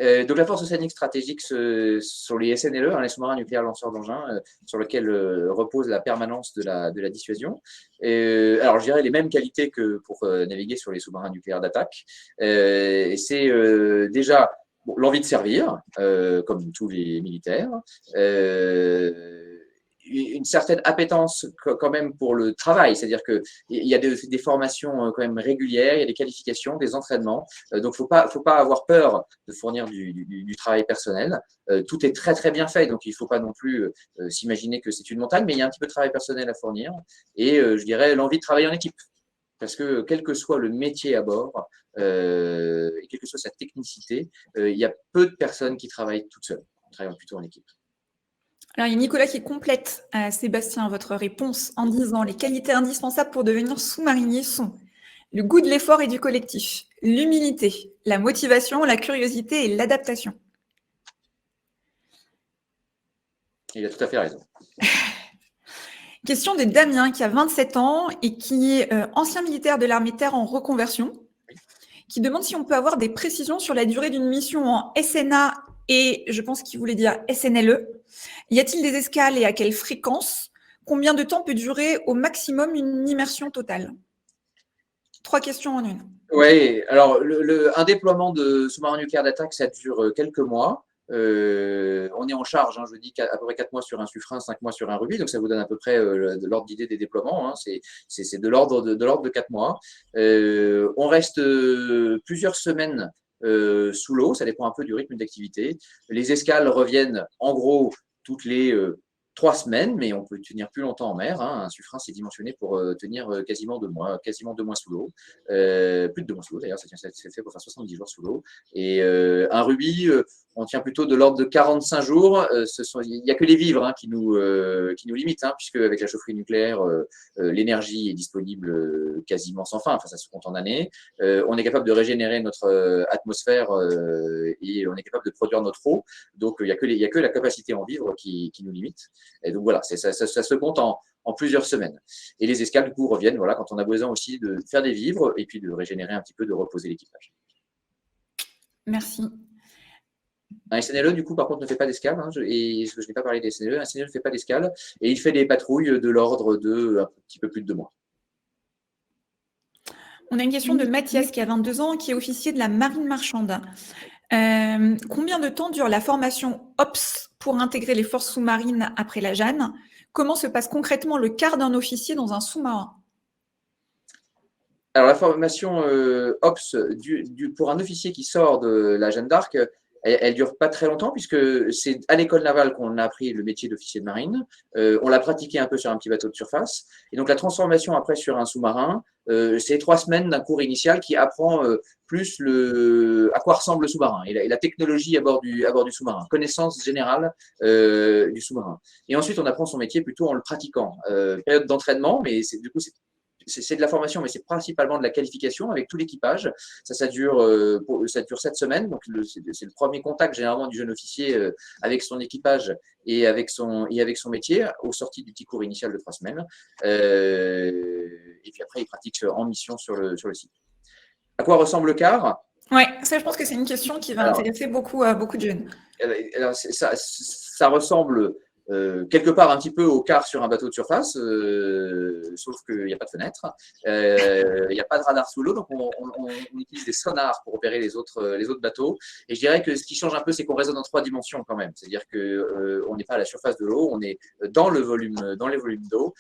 Donc la force océanique stratégique sur les SNLE, les sous-marins nucléaires lanceurs d'engins, sur lesquels repose la permanence de la dissuasion. Alors je dirais les mêmes qualités que pour naviguer sur les sous-marins nucléaires d'attaque. C'est déjà l'envie de servir, comme tous les militaires. Une certaine appétence quand même pour le travail, c'est-à-dire qu'il y a des formations quand même régulières, il y a des qualifications, des entraînements, donc faut pas avoir peur de fournir du travail personnel. Tout est très très bien fait, donc il ne faut pas non plus s'imaginer que c'est une montagne, mais il y a un petit peu de travail personnel à fournir et je dirais l'envie de travailler en équipe. Parce que quel que soit le métier à bord, et quelle que soit sa technicité, il y a peu de personnes qui travaillent toutes seules, on travaille plutôt en équipe. Alors, il y a Nicolas qui complète, Sébastien, votre réponse en disant « Les qualités indispensables pour devenir sous-marinier sont le goût de l'effort et du collectif, l'humilité, la motivation, la curiosité et l'adaptation. » Il a tout à fait raison. Question de Damien, qui a 27 ans et qui est ancien militaire de l'armée de terre en reconversion, qui demande si on peut avoir des précisions sur la durée d'une mission en SNA et je pense qu'il voulait dire SNLE. Y a-t-il des escales et à quelle fréquence? Combien de temps peut durer au maximum une immersion totale? 3 questions en une. Oui, alors un déploiement de sous-marin nucléaire d'attaque, ça dure quelques mois. On est en charge, je dis à peu près 4 mois sur un Suffren, 5 mois sur un Ruby, donc ça vous donne à peu près l'ordre d'idée des déploiements. C'est de l'ordre de 4 mois. On reste plusieurs semaines sous l'eau, ça dépend un peu du rythme d'activité. Les escales reviennent en gros toutes les 3 semaines, mais on peut tenir plus longtemps en mer. Un Suffren, c'est dimensionné pour tenir quasiment 2 mois sous l'eau. Plus de 2 mois sous l'eau, d'ailleurs, c'est fait pour faire 70 jours sous l'eau. Et un Ruby, on tient plutôt de l'ordre de 45 jours. Il n'y a que les vivres qui nous limitent, puisque avec la chaufferie nucléaire, l'énergie est disponible quasiment sans fin. Enfin, ça se compte en années. On est capable de régénérer notre atmosphère et on est capable de produire notre eau. Donc, il n'y a que la capacité en vivre qui nous limite. Et donc, voilà, ça se compte en plusieurs semaines. Et les escales, du coup, reviennent voilà, quand on a besoin aussi de faire des vivres et puis de régénérer un petit peu, de reposer l'équipage. Merci. Un SNLE, du coup, par contre, ne fait pas d'escale. Et je n'ai pas parlé des SNLE. Un SNLE ne fait pas d'escale et il fait des patrouilles de l'ordre de un petit peu plus de 2 mois. On a une question de Mathias qui a 22 ans, qui est officier de la marine marchande. Combien de temps dure la formation OPS pour intégrer les forces sous-marines après la Jeanne? Comment se passe concrètement le quart d'un officier dans un sous-marin? Alors, la formation OPS pour un officier qui sort de la Jeanne d'Arc, elle dure pas très longtemps puisque c'est à l'école navale qu'on a appris le métier d'officier de marine. On l'a pratiqué un peu sur un petit bateau de surface. Et donc, la transformation après sur un sous-marin, c'est 3 semaines d'un cours initial qui apprend plus à quoi ressemble le sous-marin et la technologie à bord du sous-marin, connaissance générale du sous-marin. Et ensuite, on apprend son métier plutôt en le pratiquant. Période d'entraînement, mais du coup, c'est de la formation, mais c'est principalement de la qualification avec tout l'équipage. Ça dure 7 semaines. Donc, c'est le premier contact généralement du jeune officier avec son équipage et avec son métier au sorti du petit cours initial de 3 semaines. Et puis après, il pratique en mission sur le site. À quoi ressemble le quart? Ouais, ça, je pense que c'est une question qui va intéresser beaucoup de jeunes. Alors, ça ressemble quelque part un petit peu au quart sur un bateau de surface, sauf qu'il n'y a pas de fenêtre, il n'y a pas de radar sous l'eau, donc on utilise des sonars pour opérer les autres bateaux. Et je dirais que ce qui change un peu, c'est qu'on raisonne en 3 dimensions quand même. C'est-à-dire qu'on n'est pas à la surface de l'eau, on est dans les volumes d'eau,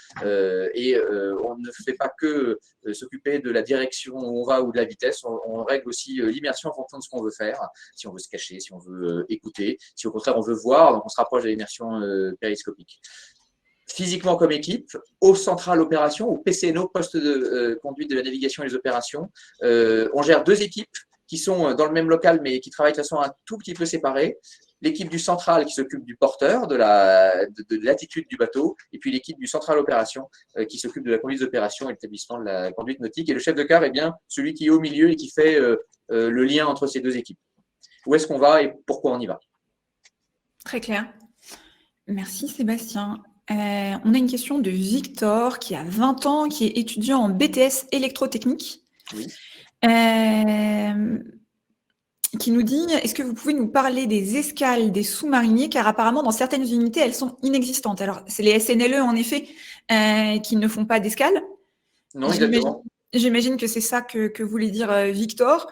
et on ne fait pas que s'occuper de la direction où on va ou de la vitesse, on règle aussi l'immersion en fonction de ce qu'on veut faire, si on veut se cacher, si on veut écouter, si au contraire on veut voir, donc on se rapproche de l'immersion périscopique. Physiquement comme équipe, au central opération, au PCNO, poste de conduite de la navigation et des opérations, on gère 2 équipes qui sont dans le même local mais qui travaillent de façon un tout petit peu séparée. L'équipe du central qui s'occupe du porteur, de l'attitude du bateau, et puis l'équipe du central opération qui s'occupe de la conduite d'opération et l'établissement de la conduite nautique. Et le chef de quart est bien celui qui est au milieu et qui fait le lien entre ces 2 équipes. Où est-ce qu'on va et pourquoi on y va? Très clair. Merci Sébastien. On a une question de Victor qui a 20 ans, qui est étudiant en BTS électrotechnique. Oui. Qui nous dit, est-ce que vous pouvez nous parler des escales des sous-mariniers, car apparemment dans certaines unités, elles sont inexistantes. Alors, c'est les SNLE en effet qui ne font pas d'escale. Non, exactement. J'imagine que c'est ça que voulait dire Victor.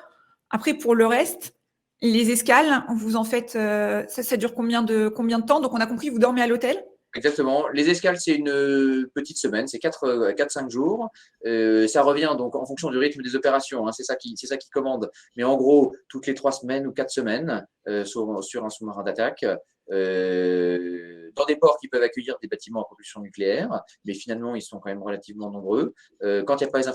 Après, pour le reste, les escales, vous en faites, ça dure combien de temps? Donc, on a compris, vous dormez à l'hôtel? Exactement. Les escales, c'est une petite semaine, c'est 4-5 jours. Ça revient donc en fonction du rythme des opérations, hein, c'est ça qui commande. Mais en gros, toutes les 3 semaines ou 4 semaines sur un sous-marin d'attaque, dans des ports qui peuvent accueillir des bâtiments à propulsion nucléaire, mais finalement, ils sont quand même relativement nombreux. Quand il n'y a pas les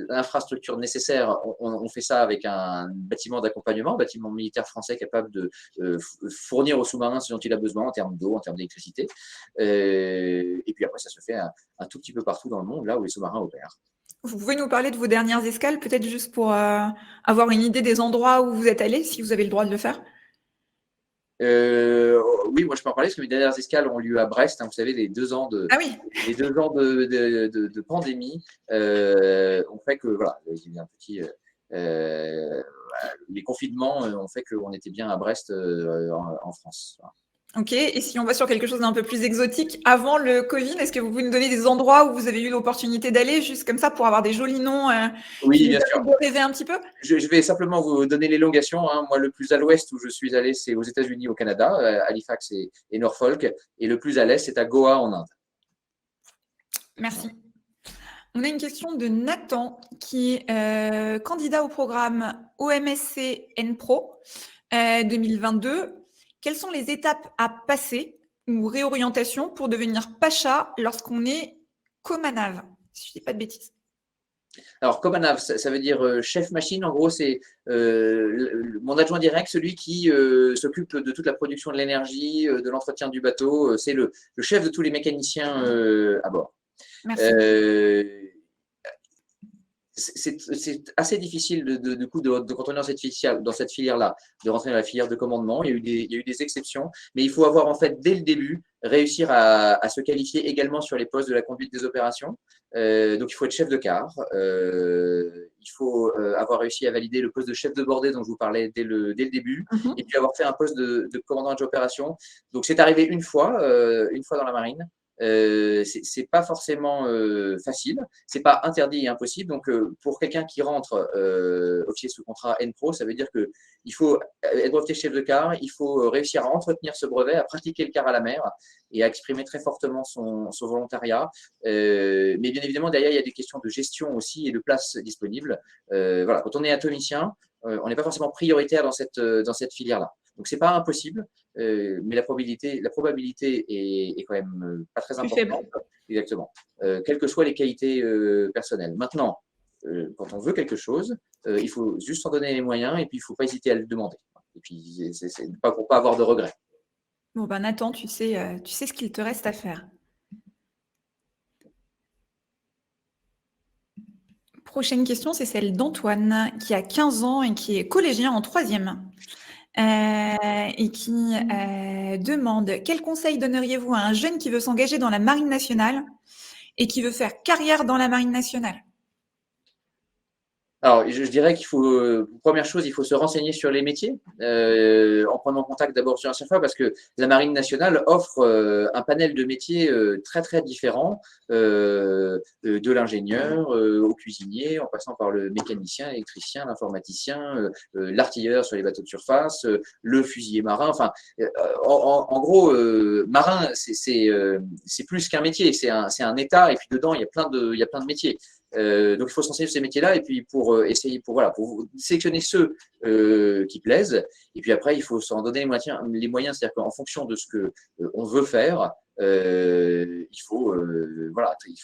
infrastructures nécessaires, on fait ça avec un bâtiment d'accompagnement, un bâtiment militaire français capable de fournir au sous-marin ce dont il a besoin en termes d'eau, en termes d'électricité. Et puis après, ça se fait un tout petit peu partout dans le monde, là où les sous-marins opèrent. Vous pouvez nous parler de vos dernières escales, peut-être juste pour avoir une idée des endroits où vous êtes allés, si vous avez le droit de le faire? Oui, moi je peux en parler parce que mes dernières escales ont lieu à Brest. Hein, vous savez, les 2 ans de, Ah oui. les 2 ans de pandémie ont fait que voilà, il y a un petit, les confinements ont fait qu'on était bien à Brest en France. Voilà. Ok, et si on va sur quelque chose d'un peu plus exotique, avant le Covid, est-ce que vous pouvez nous donner des endroits où vous avez eu l'opportunité d'aller, juste comme ça, pour avoir des jolis noms Oui, qui nous bien sûr. permettent de rêver un petit peu? Je vais simplement vous donner l'élongation. Hein. Moi, le plus à l'ouest où je suis allé, c'est aux États-Unis, au Canada, Halifax et Norfolk. Et le plus à l'est, c'est à Goa, en Inde. Merci. On a une question de Nathan, qui est candidat au programme OMSC N-Pro 2022. Quelles sont les étapes à passer ou réorientation pour devenir pacha lorsqu'on est comanav, si je ne dis pas de bêtises? Alors, comanav, ça veut dire chef machine. En gros, c'est mon adjoint direct, celui qui s'occupe de toute la production de l'énergie, de l'entretien du bateau. C'est le chef de tous les mécaniciens à bord. Merci. c'est assez difficile du coup de rentrer dans cette filière-là, de rentrer dans la filière de commandement. Il y a eu des exceptions, mais il faut avoir en fait dès le début réussir à se qualifier également sur les postes de la conduite des opérations. Donc il faut être chef de quart, il faut avoir réussi à valider le poste de chef de bordée dont je vous parlais dès le début, et puis avoir fait un poste de commandant d'opération. Donc c'est arrivé une fois dans la marine. C'est pas forcément facile, c'est pas interdit et impossible. Donc pour quelqu'un qui rentre officier sous contrat N-Pro, ça veut dire que il faut être breveté chef de quart, il faut réussir à entretenir ce brevet, à pratiquer le quart à la mer et à exprimer très fortement son volontariat. Mais bien évidemment derrière il y a des questions de gestion aussi et de place disponible. Voilà, quand on est atomicien, on n'est pas forcément prioritaire dans cette filière-là. Donc c'est pas impossible, mais la probabilité est quand même pas très importante. Exactement. Quelles que soient les qualités personnelles. Maintenant, quand on veut quelque chose, il faut juste s'en donner les moyens et puis il ne faut pas hésiter à le demander. Et puis c'est pas pour pas avoir de regrets. Bon ben Nathan, tu sais ce qu'il te reste à faire. Prochaine question, c'est celle d'Antoine, qui a 15 ans et qui est collégien en 3e. Et qui demande « Quel conseil donneriez-vous à un jeune qui veut s'engager dans la Marine nationale et qui veut faire carrière dans la Marine nationale ?» Alors, je dirais qu'il faut, première chose, il faut se renseigner sur les métiers, en prenant contact d'abord sur un CFA, parce que la Marine nationale offre un panel de métiers très, très différents, de l'ingénieur au cuisinier, en passant par le mécanicien, l'électricien, l'informaticien, l'artilleur sur les bateaux de surface, le fusilier marin. Enfin, en gros, marin, c'est plus qu'un métier, c'est un état, et puis dedans, il y a plein de métiers. Donc il faut s'enseigner sur ces métiers-là et puis pour essayer pour sélectionner ceux qui plaisent, et puis après il faut s'en donner les moyens, c'est-à-dire qu'en fonction de ce que on veut faire, il faut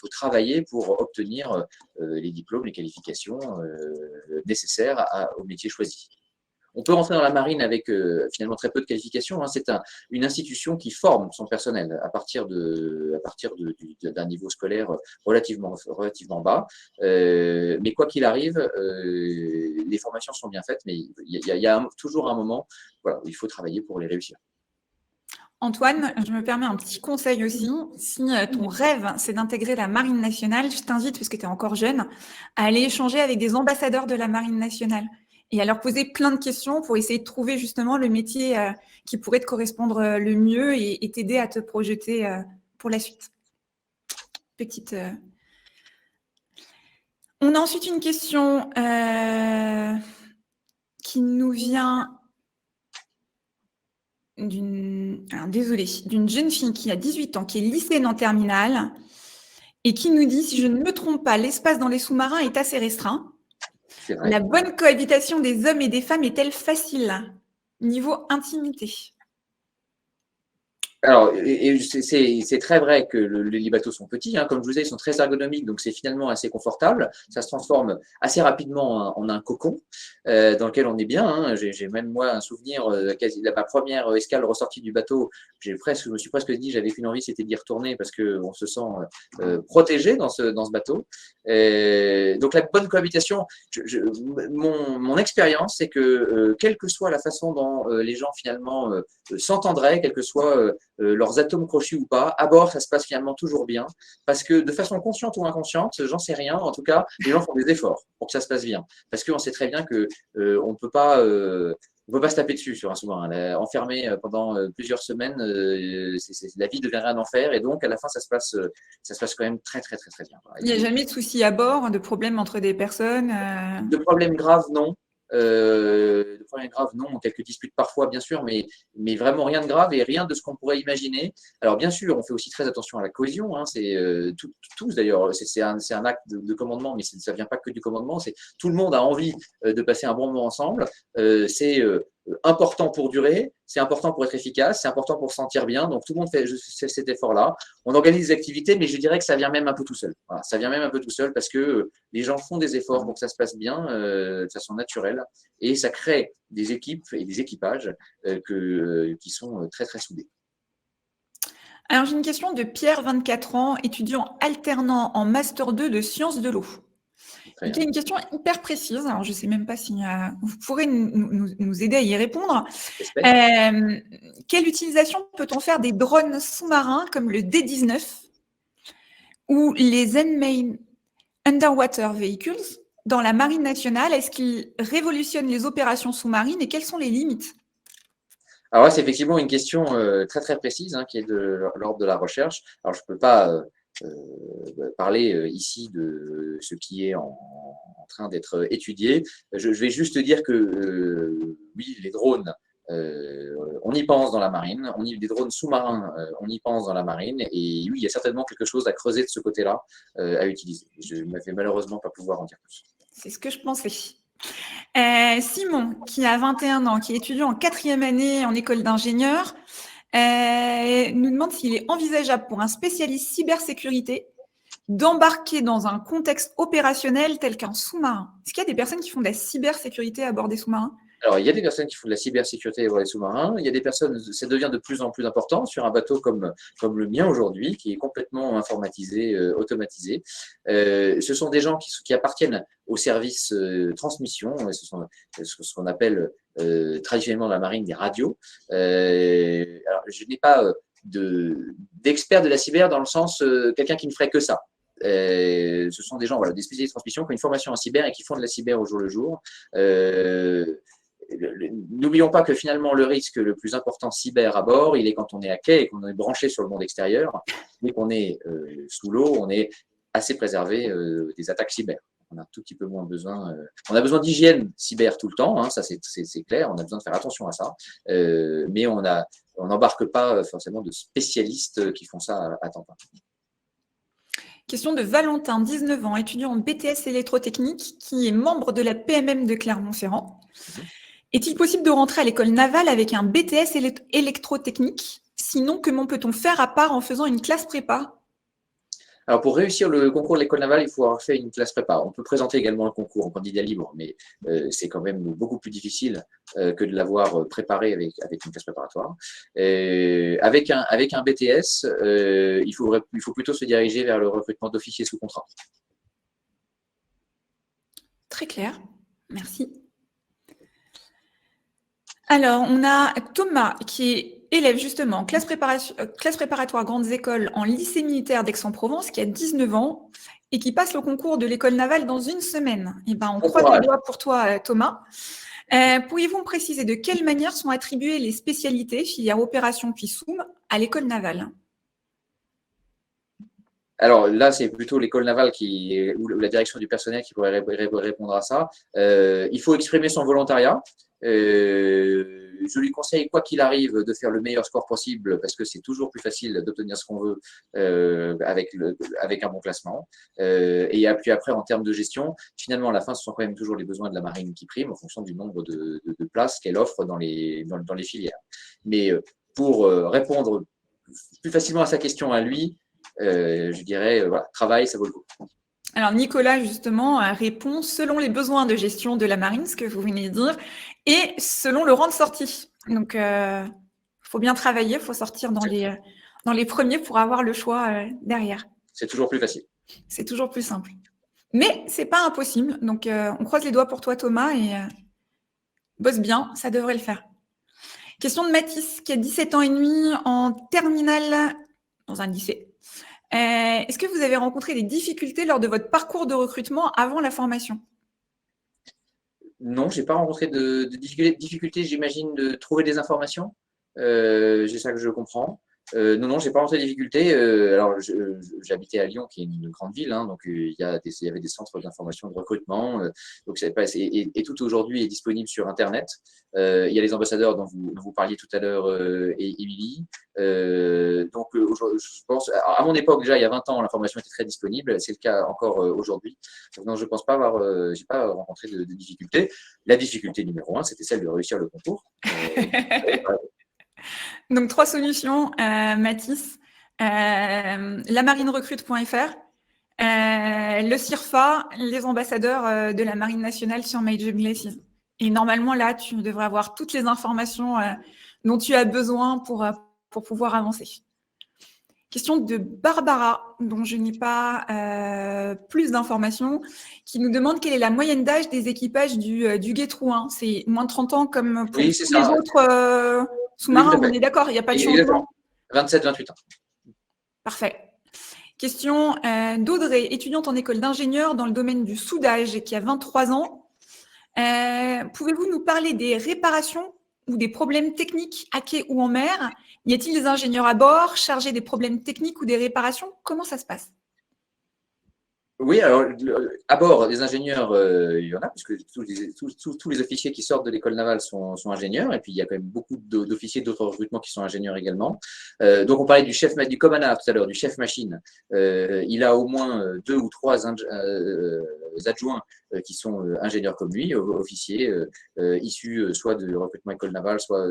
travailler pour obtenir les diplômes, les qualifications nécessaires au métier choisi. On peut rentrer dans la marine avec finalement très peu de qualifications. Hein. C'est une institution qui forme son personnel à partir d'un niveau scolaire relativement bas. Mais quoi qu'il arrive, les formations sont bien faites, mais il y a toujours un moment où il faut travailler pour les réussir. Antoine, je me permets un petit conseil aussi. Si ton rêve, c'est d'intégrer la Marine nationale, je t'invite, puisque tu es encore jeune, à aller échanger avec des ambassadeurs de la Marine nationale et à leur poser plein de questions pour essayer de trouver justement le métier qui pourrait te correspondre le mieux et t'aider à te projeter pour la suite. Petite. On a ensuite une question qui nous vient d'une jeune fille qui a 18 ans, qui est lycéenne en terminale et qui nous dit, si je ne me trompe pas, l'espace dans les sous-marins est assez restreint. La bonne cohabitation des hommes et des femmes est-elle facile niveau intimité? Alors, c'est très vrai que les bateaux sont petits, hein. Comme je vous disais, ils sont très ergonomiques, donc c'est finalement assez confortable. Ça se transforme assez rapidement en un cocon dans lequel on est bien. Hein. J'ai même moi un souvenir quasi de ma première escale ressortie du bateau. Je me suis presque dit, j'avais qu'une envie, c'était d'y retourner parce que on se sent protégé dans ce bateau. Donc la bonne cohabitation, mon expérience, c'est que quelle que soit la façon dont les gens finalement s'entendraient, quel que soit leurs atomes crochus ou pas, à bord, ça se passe finalement toujours bien, parce que de façon consciente ou inconsciente, j'en sais rien, en tout cas, les gens font des efforts pour que ça se passe bien, parce qu'on sait très bien que on peut pas se taper dessus sur un sous-marin. Enfermé pendant plusieurs semaines, la vie deviendrait un enfer, et donc à la fin, ça se passe quand même très, très, très, très bien. Il n'y a jamais de soucis à bord, de problèmes entre des personnes De problèmes graves, non. De problèmes graves, non. Quelques disputes parfois, bien sûr, mais vraiment rien de grave et rien de ce qu'on pourrait imaginer. Alors, bien sûr, on fait aussi très attention à la cohésion. Hein, c'est tous d'ailleurs, c'est un acte de commandement, mais ça vient pas que du commandement. C'est tout le monde a envie de passer un bon moment ensemble. C'est important pour durer, c'est important pour être efficace, c'est important pour se sentir bien. Donc, tout le monde fait cet effort-là. On organise des activités, mais je dirais que ça vient même un peu tout seul. Voilà, ça vient même un peu tout seul parce que les gens font des efforts pour que ça se passe bien de façon naturelle et ça crée des équipes et des équipages qui sont très, très soudés. Alors, j'ai une question de Pierre, 24 ans, étudiant alternant en Master 2 de sciences de l'eau. Très Donc, il y bien. a une question hyper précise. Alors, je ne sais même pas si vous pourrez nous aider à y répondre. J'espère. Quelle utilisation peut-on faire des drones sous-marins comme le D-19 ou les Unmanned Underwater Vehicles dans la marine nationale? Est-ce qu'ils révolutionnent les opérations sous-marines et quelles sont les limites? Alors ouais, c'est effectivement une question très très précise qui est de l'ordre de la recherche. Alors je ne peux pas parler ici de ce qui est en train d'être étudié. Je vais juste dire que oui, les drones, on y pense dans la marine. Des drones sous-marins, on y pense dans la marine. Et oui, il y a certainement quelque chose à creuser de ce côté-là à utiliser. Je ne vais malheureusement pas pouvoir en dire plus. C'est ce que je pensais. Simon, qui a 21 ans, qui est étudiant en 4e année en école d'ingénieur, nous demande s'il est envisageable pour un spécialiste cybersécurité d'embarquer dans un contexte opérationnel tel qu'un sous-marin. Est-ce qu'il y a des personnes qui font de la cybersécurité à bord des sous-marins? Alors, il y a des personnes qui font de la cybersécurité pour les sous-marins. Il y a des personnes, ça devient de plus en plus important sur un bateau comme le mien aujourd'hui, qui est complètement informatisé, automatisé. Ce sont des gens qui appartiennent au service transmission. Ce sont ce qu'on appelle traditionnellement dans la marine des radios. Alors, je n'ai pas d'expert de la cyber dans le sens quelqu'un qui ne ferait que ça. Ce sont des gens, voilà, des spécialistes de transmission qui ont une formation en cyber et qui font de la cyber au jour le jour. N'oublions pas que finalement le risque le plus important cyber à bord, il est quand on est à quai et qu'on est branché sur le monde extérieur, mais qu'on est sous l'eau, on est assez préservé des attaques cyber. On a un tout petit peu moins besoin. On a besoin d'hygiène cyber tout le temps, ça c'est clair. On a besoin de faire attention à ça, mais on n'embarque pas forcément de spécialistes qui font ça à temps plein. Question de Valentin, 19 ans, étudiant en BTS électrotechnique, qui est membre de la PMM de Clermont-Ferrand. Est-il possible de rentrer à l'école navale avec un BTS électrotechnique? Sinon, comment peut-on faire à part en faisant une classe prépa? Alors, pour réussir le concours de l'école navale, il faut avoir fait une classe prépa. On peut présenter également un concours en candidat libre, mais c'est quand même beaucoup plus difficile que de l'avoir préparé avec une classe préparatoire. Avec un BTS, il faut plutôt se diriger vers le recrutement d'officiers sous contrat. Très clair, merci. Alors, on a Thomas qui est élève justement en classe préparatoire grandes écoles en lycée militaire d'Aix-en-Provence, qui a 19 ans et qui passe le concours de l'école navale dans une semaine. Eh ben, on croise les doigts pour toi, Thomas. Pourriez-vous me préciser de quelle manière sont attribuées les spécialités filière opération puis SOUM à l'école navale? Alors là, c'est plutôt l'école navale ou la direction du personnel qui pourrait répondre à ça. Il faut exprimer son volontariat. Je lui conseille, quoi qu'il arrive, de faire le meilleur score possible parce que c'est toujours plus facile d'obtenir ce qu'on veut avec un bon classement. Et puis après, en termes de gestion, finalement, à la fin, ce sont quand même toujours les besoins de la marine qui priment en fonction du nombre de places qu'elle offre dans les filières. Mais pour répondre plus facilement à sa question à lui, je dirais, voilà, travail, ça vaut le coup. Alors, Nicolas, justement, répond selon les besoins de gestion de la marine, ce que vous venez de dire, et selon le rang de sortie. Donc, il faut bien travailler, il faut sortir dans les premiers pour avoir le choix derrière. C'est toujours plus facile. C'est toujours plus simple. Mais ce n'est pas impossible. Donc, on croise les doigts pour toi, Thomas, et bosse bien, ça devrait le faire. Question de Mathis, qui a 17 ans et demi en terminale dans un lycée. Est-ce que vous avez rencontré des difficultés lors de votre parcours de recrutement avant la formation? Non, je n'ai pas rencontré de difficultés, j'imagine, de trouver des informations. C'est ça que je comprends. Non, je n'ai pas rencontré de difficultés. Alors, j'habitais à Lyon, qui est une grande ville, donc il y avait des centres d'information de recrutement. Donc, et tout aujourd'hui est disponible sur Internet. Il y a les ambassadeurs dont vous parliez tout à l'heure, et Émilie. Donc, je pense, à mon époque, déjà, il y a 20 ans, l'information était très disponible. C'est le cas encore aujourd'hui. Donc, non, je ne pense pas j'ai pas rencontré de difficultés. La difficulté numéro 1, c'était celle de réussir le concours. Donc, 3 solutions, Mathis. Lamarinerecrute.fr, le CIRFA, les ambassadeurs de la Marine nationale sur Major Glaciers. Et normalement, là, tu devrais avoir toutes les informations dont tu as besoin pour pouvoir avancer. Question de Barbara, dont je n'ai pas plus d'informations, qui nous demande quelle est la moyenne d'âge des équipages du Guettrou 1. C'est moins de 30 ans comme pour Oui, c'est tous les ça. autres Oui, tout sous-marins, à on fait. est d'accord, il n'y a pas de Exactement. changement. 27-28 ans. Parfait. Question d'Audrey, étudiante en école d'ingénieur dans le domaine du soudage et qui a 23 ans. Pouvez-vous nous parler des réparations ou des problèmes techniques à quai ou en mer? Y a-t-il des ingénieurs à bord chargés des problèmes techniques ou des réparations? Comment ça se passe? Oui, alors à bord des ingénieurs, il y en a, puisque tous les officiers qui sortent de l'école navale sont ingénieurs, et puis il y a quand même beaucoup d'officiers d'autres recrutements qui sont ingénieurs également. Donc on parlait du commander tout à l'heure, du chef machine. Il a au moins 2 ou 3 adjoints qui sont ingénieurs comme lui, officiers issus soit de recrutement école navale, soit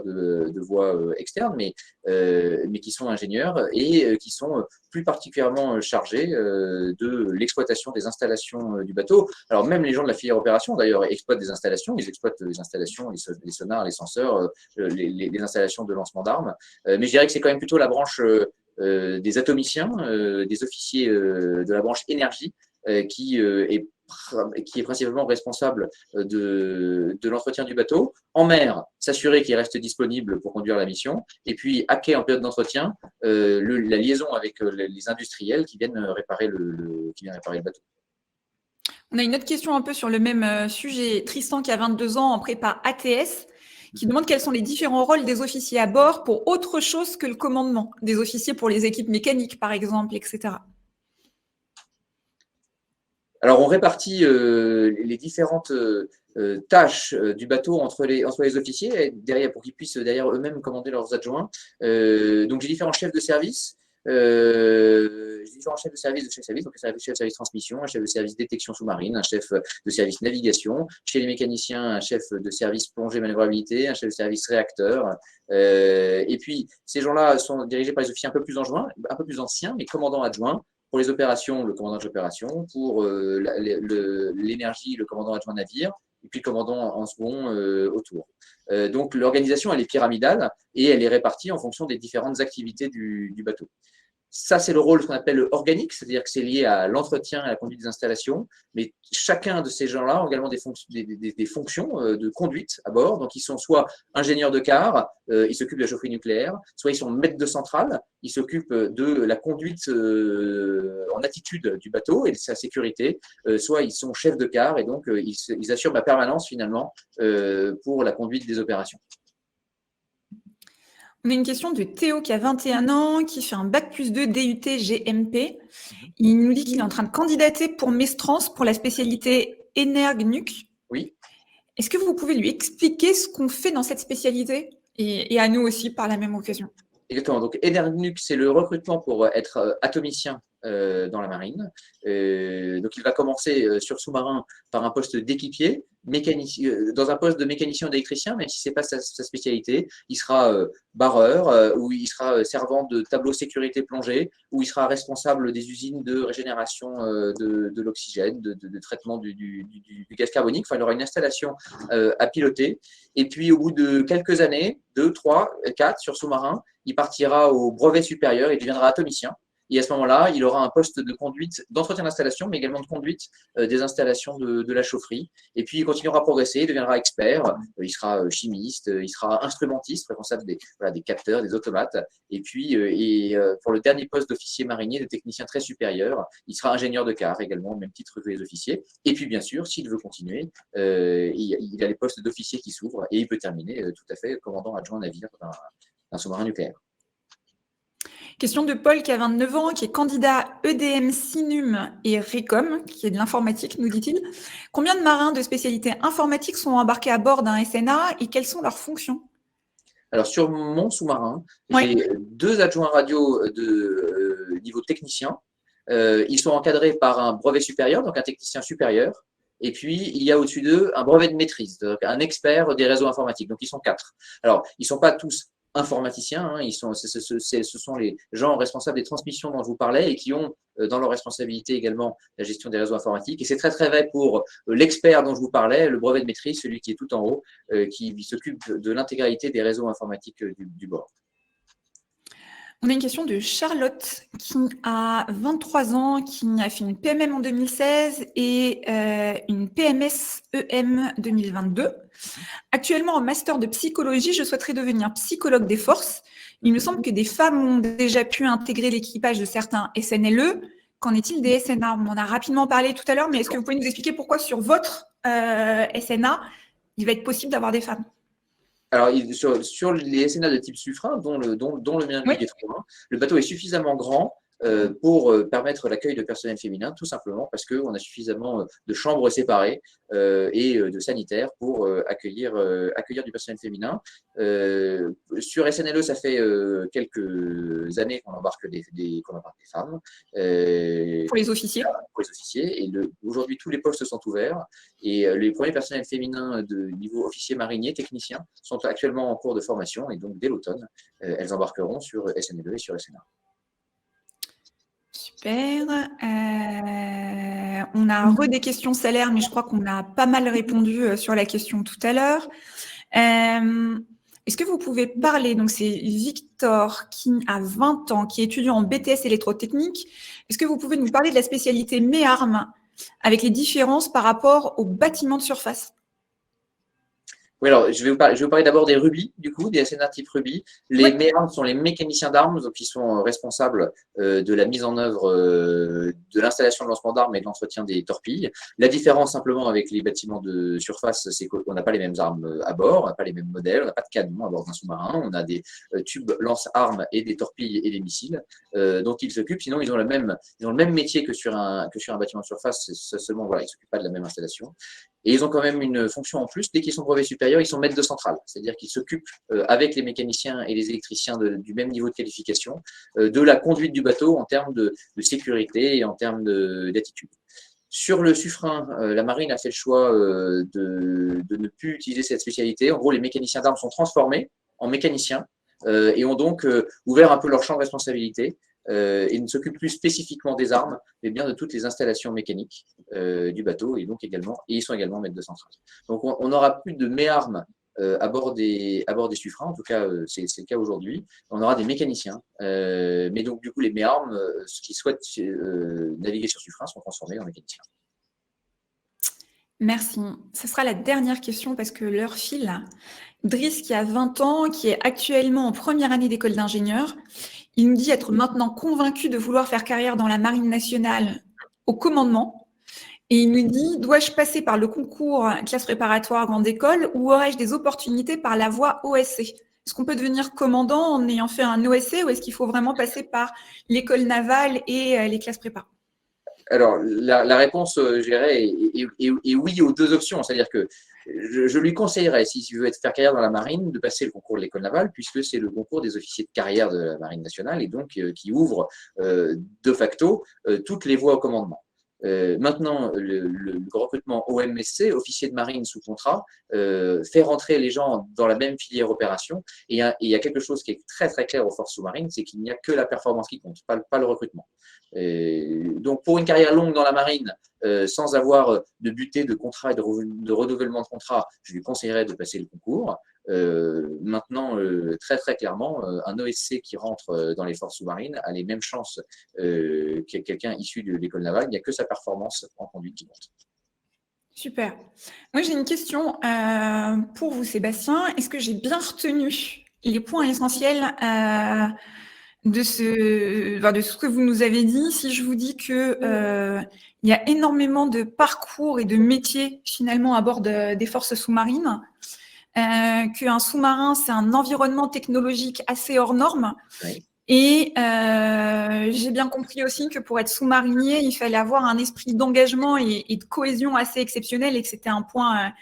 de voie externe, mais qui sont ingénieurs et qui sont plus particulièrement chargés de l'exploitation des installations du bateau. Alors même les gens de la filière opération, d'ailleurs, exploitent des installations. Ils exploitent les installations, les sonars, les senseurs, les installations de lancement d'armes. Mais je dirais que c'est quand même plutôt la branche des atomiciens, des officiers de la branche énergie, qui est principalement responsable de l'entretien du bateau. En mer, s'assurer qu'il reste disponible pour conduire la mission. Et puis, à quai, en période d'entretien, la liaison avec les industriels qui viennent réparer le bateau. On a une autre question un peu sur le même sujet. Tristan, qui a 22 ans, en prépa ATS, qui demande quels sont les différents rôles des officiers à bord pour autre chose que le commandement. Des officiers pour les équipes mécaniques, par exemple, etc. Alors, on répartit les différentes tâches du bateau entre les officiers, derrière, pour qu'ils puissent derrière eux-mêmes commander leurs adjoints. Donc, j'ai différents chefs de service. J'ai différents chefs de service de chaque service, donc un chef de service transmission, un chef de service détection sous-marine, un chef de service navigation, chez les mécaniciens, un chef de service plongée manœuvrabilité, un chef de service réacteur. Et puis, ces gens-là sont dirigés par les officiers un peu plus anciens, mais commandants adjoints. Pour les opérations, le commandant d'opération. Pour l'énergie, le commandant adjoint navire. Et puis le commandant en second autour. Donc l'organisation, elle est pyramidale et elle est répartie en fonction des différentes activités du bateau. Ça, c'est le rôle qu'on appelle organique, c'est-à-dire que c'est lié à l'entretien et à la conduite des installations. Mais chacun de ces gens-là ont également des fonctions de conduite à bord. Donc, ils sont soit ingénieurs de quart, ils s'occupent de la chaufferie nucléaire, soit ils sont maîtres de centrale, ils s'occupent de la conduite en attitude du bateau et de sa sécurité, soit ils sont chefs de quart et donc ils assurent la permanence finalement pour la conduite des opérations. On a une question de Théo qui a 21 ans, qui fait un bac+2 DUT GMP. Il nous dit qu'il est en train de candidater pour Mestrans pour la spécialité Energnuc. Oui. Est-ce que vous pouvez lui expliquer ce qu'on fait dans cette spécialité et à nous aussi par la même occasion? Exactement. Donc, Energnuc, c'est le recrutement pour être atomicien dans la marine. Donc, il va commencer sur sous-marin par un poste d'équipier, dans un poste de mécanicien ou d'électricien, même si ce n'est pas sa spécialité. Il sera barreur, ou il sera servant de tableau sécurité plongée, ou il sera responsable des usines de régénération de l'oxygène, de traitement du gaz carbonique. Enfin, il aura une installation à piloter. Et puis, au bout de quelques années, 2, 3, 4 sur sous-marin, il partira au brevet supérieur et deviendra atomicien. Et à ce moment-là, il aura un poste de conduite, d'entretien d'installation, mais également de conduite des installations de la chaufferie. Et puis, il continuera à progresser, il deviendra expert, il sera chimiste, il sera instrumentiste, responsable des capteurs, des automates. Et puis, pour le dernier poste d'officier marinier, de technicien très supérieur, il sera ingénieur de quart également, au même titre que les officiers. Et puis, bien sûr, s'il veut continuer, il a les postes d'officier qui s'ouvrent et il peut terminer tout à fait commandant adjoint navire d'un sous-marin nucléaire. Question de Paul qui a 29 ans, qui est candidat EDM Sinum et RECOM, qui est de l'informatique, nous dit-il. Combien de marins de spécialité informatique sont embarqués à bord d'un SNA et quelles sont leurs fonctions? Alors, sur mon sous-marin, Ouais. j'ai 2 adjoints radio de niveau technicien. Ils sont encadrés par un brevet supérieur, donc un technicien supérieur. Et puis, il y a au-dessus d'eux un brevet de maîtrise, donc un expert des réseaux informatiques. Donc, ils sont 4. Alors, ils ne sont pas tous informaticiens, hein, ce sont les gens responsables des transmissions dont je vous parlais et qui ont dans leur responsabilité également la gestion des réseaux informatiques. Et c'est très, très vrai pour l'expert dont je vous parlais, le brevet de maîtrise, celui qui est tout en haut, qui s'occupe de l'intégralité des réseaux informatiques du bord. On a une question de Charlotte qui a 23 ans, qui a fait une PMM en 2016 et une PMS-EM 2022. Actuellement en master de psychologie, je souhaiterais devenir psychologue des forces. Il me semble que des femmes ont déjà pu intégrer l'équipage de certains SNLE. Qu'en est-il des SNA? On en a rapidement parlé tout à l'heure, mais est-ce que vous pouvez nous expliquer pourquoi sur votre SNA, il va être possible d'avoir des femmes? Alors, sur les SNA de type Suffren, dont le mien Oui. est trop loin, le bateau est suffisamment grand pour permettre l'accueil de personnel féminin, tout simplement parce qu'on a suffisamment de chambres séparées et de sanitaires pour accueillir du personnel féminin. Sur SNLE, ça fait quelques années qu'on embarque des femmes. Pour les officiers. Pour les officiers. Et aujourd'hui, tous les postes sont ouverts. Et les premiers personnels féminins de niveau officier marinier, technicien, sont actuellement en cours de formation. Et donc, dès l'automne, elles embarqueront sur SNLE et sur SNA. Super. On a des questions salaires, mais je crois qu'on a pas mal répondu sur la question tout à l'heure. Est-ce que vous pouvez parler, donc c'est Victor qui a 20 ans, qui est étudiant en BTS électrotechnique. Est-ce que vous pouvez nous parler de la spécialité MEARM avec les différences par rapport aux bâtiments de surface? Oui, alors je vais vous parler d'abord des rubis, du coup, des SNA type rubis. Les MEARM sont les mécaniciens d'armes, donc ils sont responsables de la mise en œuvre de l'installation de lancement d'armes et de l'entretien des torpilles. La différence simplement avec les bâtiments de surface, c'est qu'on n'a pas les mêmes armes à bord, on n'a pas les mêmes modèles, on n'a pas de canon à bord d'un sous-marin, on a des tubes lance-armes et des torpilles et des missiles dont ils s'occupent. Sinon, ils ont le même métier que sur un bâtiment de surface, seulement voilà, ils ne s'occupent pas de la même installation. Et ils ont quand même une fonction en plus. Dès qu'ils sont brevet supérieur, ils sont maîtres de centrale. C'est-à-dire qu'ils s'occupent, avec les mécaniciens et les électriciens du même niveau de qualification, de la conduite du bateau en termes de sécurité et en termes d'attitude. Sur le Suffren, la marine a fait le choix de ne plus utiliser cette spécialité. En gros, les mécaniciens d'armes sont transformés en mécaniciens et ont donc ouvert un peu leur champ de responsabilité. Et ne s'occupe plus spécifiquement des armes, mais bien de toutes les installations mécaniques du bateau, et donc ils sont également maîtres de centrale. Donc on n'aura plus de MEARM à bord des Suffren, en tout cas c'est le cas aujourd'hui. On aura des mécaniciens, mais donc du coup les MEARM, ceux qui souhaitent naviguer sur Suffren, sont transformés en mécaniciens. Merci. Ce sera la dernière question parce que l'heure file. Driss, qui a 20 ans, qui est actuellement en première année d'école d'ingénieur, il nous dit être maintenant convaincu de vouloir faire carrière dans la Marine nationale au commandement. Et il nous dit, dois-je passer par le concours classe préparatoire grande école ou aurais-je des opportunités par la voie OSC? Est-ce qu'on peut devenir commandant en ayant fait un OSC ou est-ce qu'il faut vraiment passer par l'école navale et les classes prépa? Alors, la réponse, je dirais, est oui aux deux options. C'est-à-dire que je lui conseillerais, s'il veut faire carrière dans la marine, de passer le concours de l'école navale, puisque c'est le concours des officiers de carrière de la marine nationale et donc qui ouvre de facto toutes les voies au commandement. Maintenant, le recrutement OMSC, officier de marine sous contrat, fait rentrer les gens dans la même filière opération. Et il y a quelque chose qui est très très clair aux forces sous-marines, c'est qu'il n'y a que la performance qui compte, pas le recrutement. Donc pour une carrière longue dans la marine, sans avoir de butée de contrat et de renouvellement de contrat, je lui conseillerais de passer le concours. Maintenant, très très clairement, un OSC qui rentre dans les forces sous-marines a les mêmes chances que quelqu'un issu de l'école navale. Il n'y a que sa performance en conduite qui compte. Super. Moi, j'ai une question pour vous, Sébastien. Est-ce que j'ai bien retenu les points essentiels de ce que vous nous avez dit? Si je vous dis que il y a énormément de parcours et de métiers finalement à bord des forces sous-marines, qu'un sous-marin, c'est un environnement technologique assez hors norme. Oui. Et j'ai bien compris aussi que pour être sous-marinier, il fallait avoir un esprit d'engagement et de cohésion assez exceptionnel et que c'était un point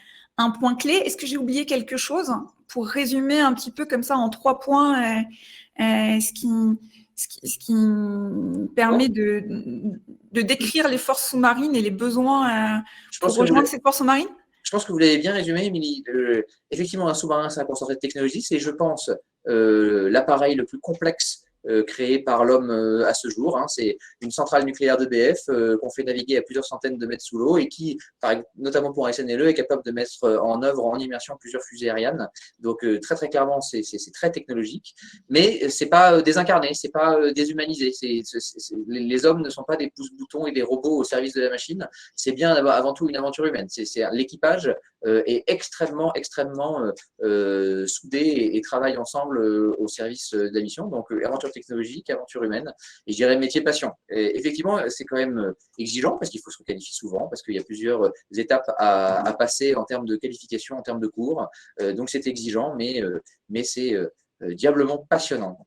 clé. Est-ce que j'ai oublié quelque chose pour résumer un petit peu comme ça en 3 points ce qui permet de décrire les forces sous-marines et les besoins pour rejoindre ces forces sous-marines? Je pense que vous l'avez bien résumé, Émilie. Effectivement, un sous-marin, c'est un concentré de technologie. C'est, je pense, l'appareil le plus complexe créée par l'homme à ce jour. Hein. C'est une centrale nucléaire d'EDF qu'on fait naviguer à plusieurs centaines de mètres sous l'eau et qui, notamment pour un SNLE, est capable de mettre en œuvre en immersion plusieurs fusées aériennes. Donc très très clairement, c'est très technologique, mais c'est pas désincarné, c'est pas déshumanisé. Les hommes ne sont pas des pouces-boutons et des robots au service de la machine. C'est bien avant tout une aventure humaine. L'équipage est extrêmement soudé et travaille ensemble au service de la mission. Donc aventure technologique, aventure humaine, et je dirais métier passion. Et effectivement, c'est quand même exigeant parce qu'il faut se requalifier souvent, parce qu'il y a plusieurs étapes à passer en termes de qualification, en termes de cours. Donc c'est exigeant, mais c'est diablement passionnant.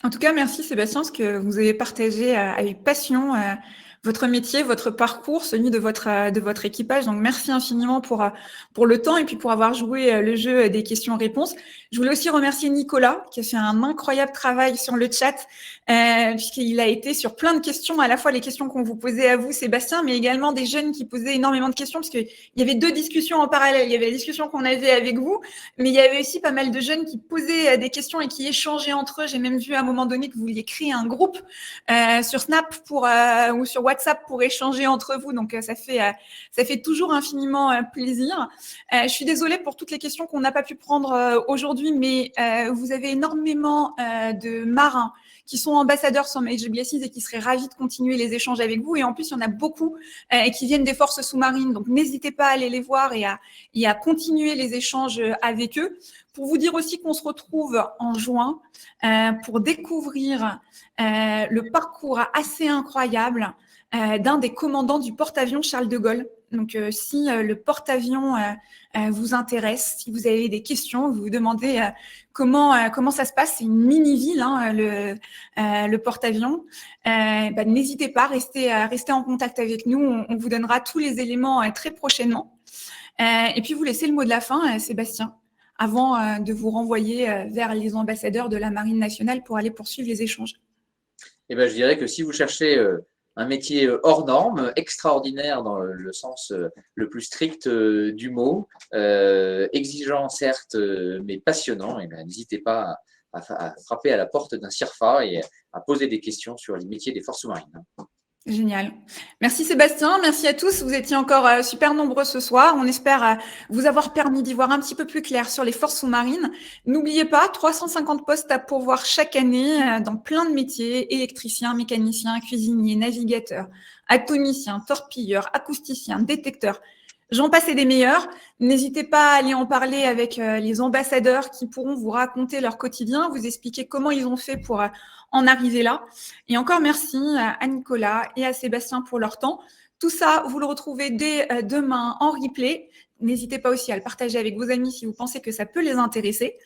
En tout cas, merci Sébastien, parce que vous avez partagé avec passion votre métier, votre parcours, celui de votre équipage. Donc, merci infiniment pour le temps et puis pour avoir joué le jeu des questions-réponses. Je voulais aussi remercier Nicolas, qui a fait un incroyable travail sur le chat, puisqu'il a été sur plein de questions, à la fois les questions qu'on vous posait à vous, Sébastien, mais également des jeunes qui posaient énormément de questions, parce qu'il y avait 2 discussions en parallèle. Il y avait la discussion qu'on avait avec vous, mais il y avait aussi pas mal de jeunes qui posaient des questions et qui échangeaient entre eux. J'ai même vu à un moment donné que vous vouliez créer un groupe sur Snap ou sur WhatsApp pour échanger entre vous. Donc, ça fait toujours infiniment plaisir. Je suis désolée pour toutes les questions qu'on n'a pas pu prendre aujourd'hui, mais vous avez énormément de marins qui sont ambassadeurs sur MyGBSIS et qui seraient ravis de continuer les échanges avec vous. Et en plus, il y en a beaucoup qui viennent des forces sous-marines. Donc, n'hésitez pas à aller les voir et à continuer les échanges avec eux. Pour vous dire aussi qu'on se retrouve en juin pour découvrir le parcours assez incroyable d'un des commandants du porte-avions Charles de Gaulle. Donc, si le porte-avions vous intéresse, si vous avez des questions, vous vous demandez comment ça se passe, c'est une mini-ville, hein, le porte-avions, n'hésitez pas, restez en contact avec nous, on vous donnera tous les éléments très prochainement. Et puis, vous laissez le mot de la fin, Sébastien, avant de vous renvoyer vers les ambassadeurs de la Marine nationale pour aller poursuivre les échanges. Eh ben, je dirais que si vous cherchez un métier hors norme, extraordinaire dans le sens le plus strict du mot, exigeant certes, mais passionnant, et n'hésitez pas à frapper à la porte d'un CIRFA et à poser des questions sur les métiers des forces sous-marines. Génial. Merci Sébastien, merci à tous. Vous étiez encore super nombreux ce soir. On espère vous avoir permis d'y voir un petit peu plus clair sur les forces sous-marines. N'oubliez pas, 350 postes à pourvoir chaque année dans plein de métiers, électriciens, mécaniciens, cuisiniers, navigateurs, atomiciens, torpilleurs, acousticiens, détecteurs. J'en passe et des meilleurs. N'hésitez pas à aller en parler avec les ambassadeurs qui pourront vous raconter leur quotidien, vous expliquer comment ils ont fait pour en arriver là. Et encore merci à Nicolas et à Sébastien pour leur temps. Tout ça, vous le retrouvez dès demain en replay. N'hésitez pas aussi à le partager avec vos amis si vous pensez que ça peut les intéresser.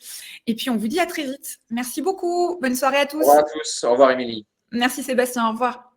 Et puis, on vous dit à très vite. Merci beaucoup. Bonne soirée à tous. Au revoir à tous. Au revoir, Émilie. Merci Sébastien. Au revoir.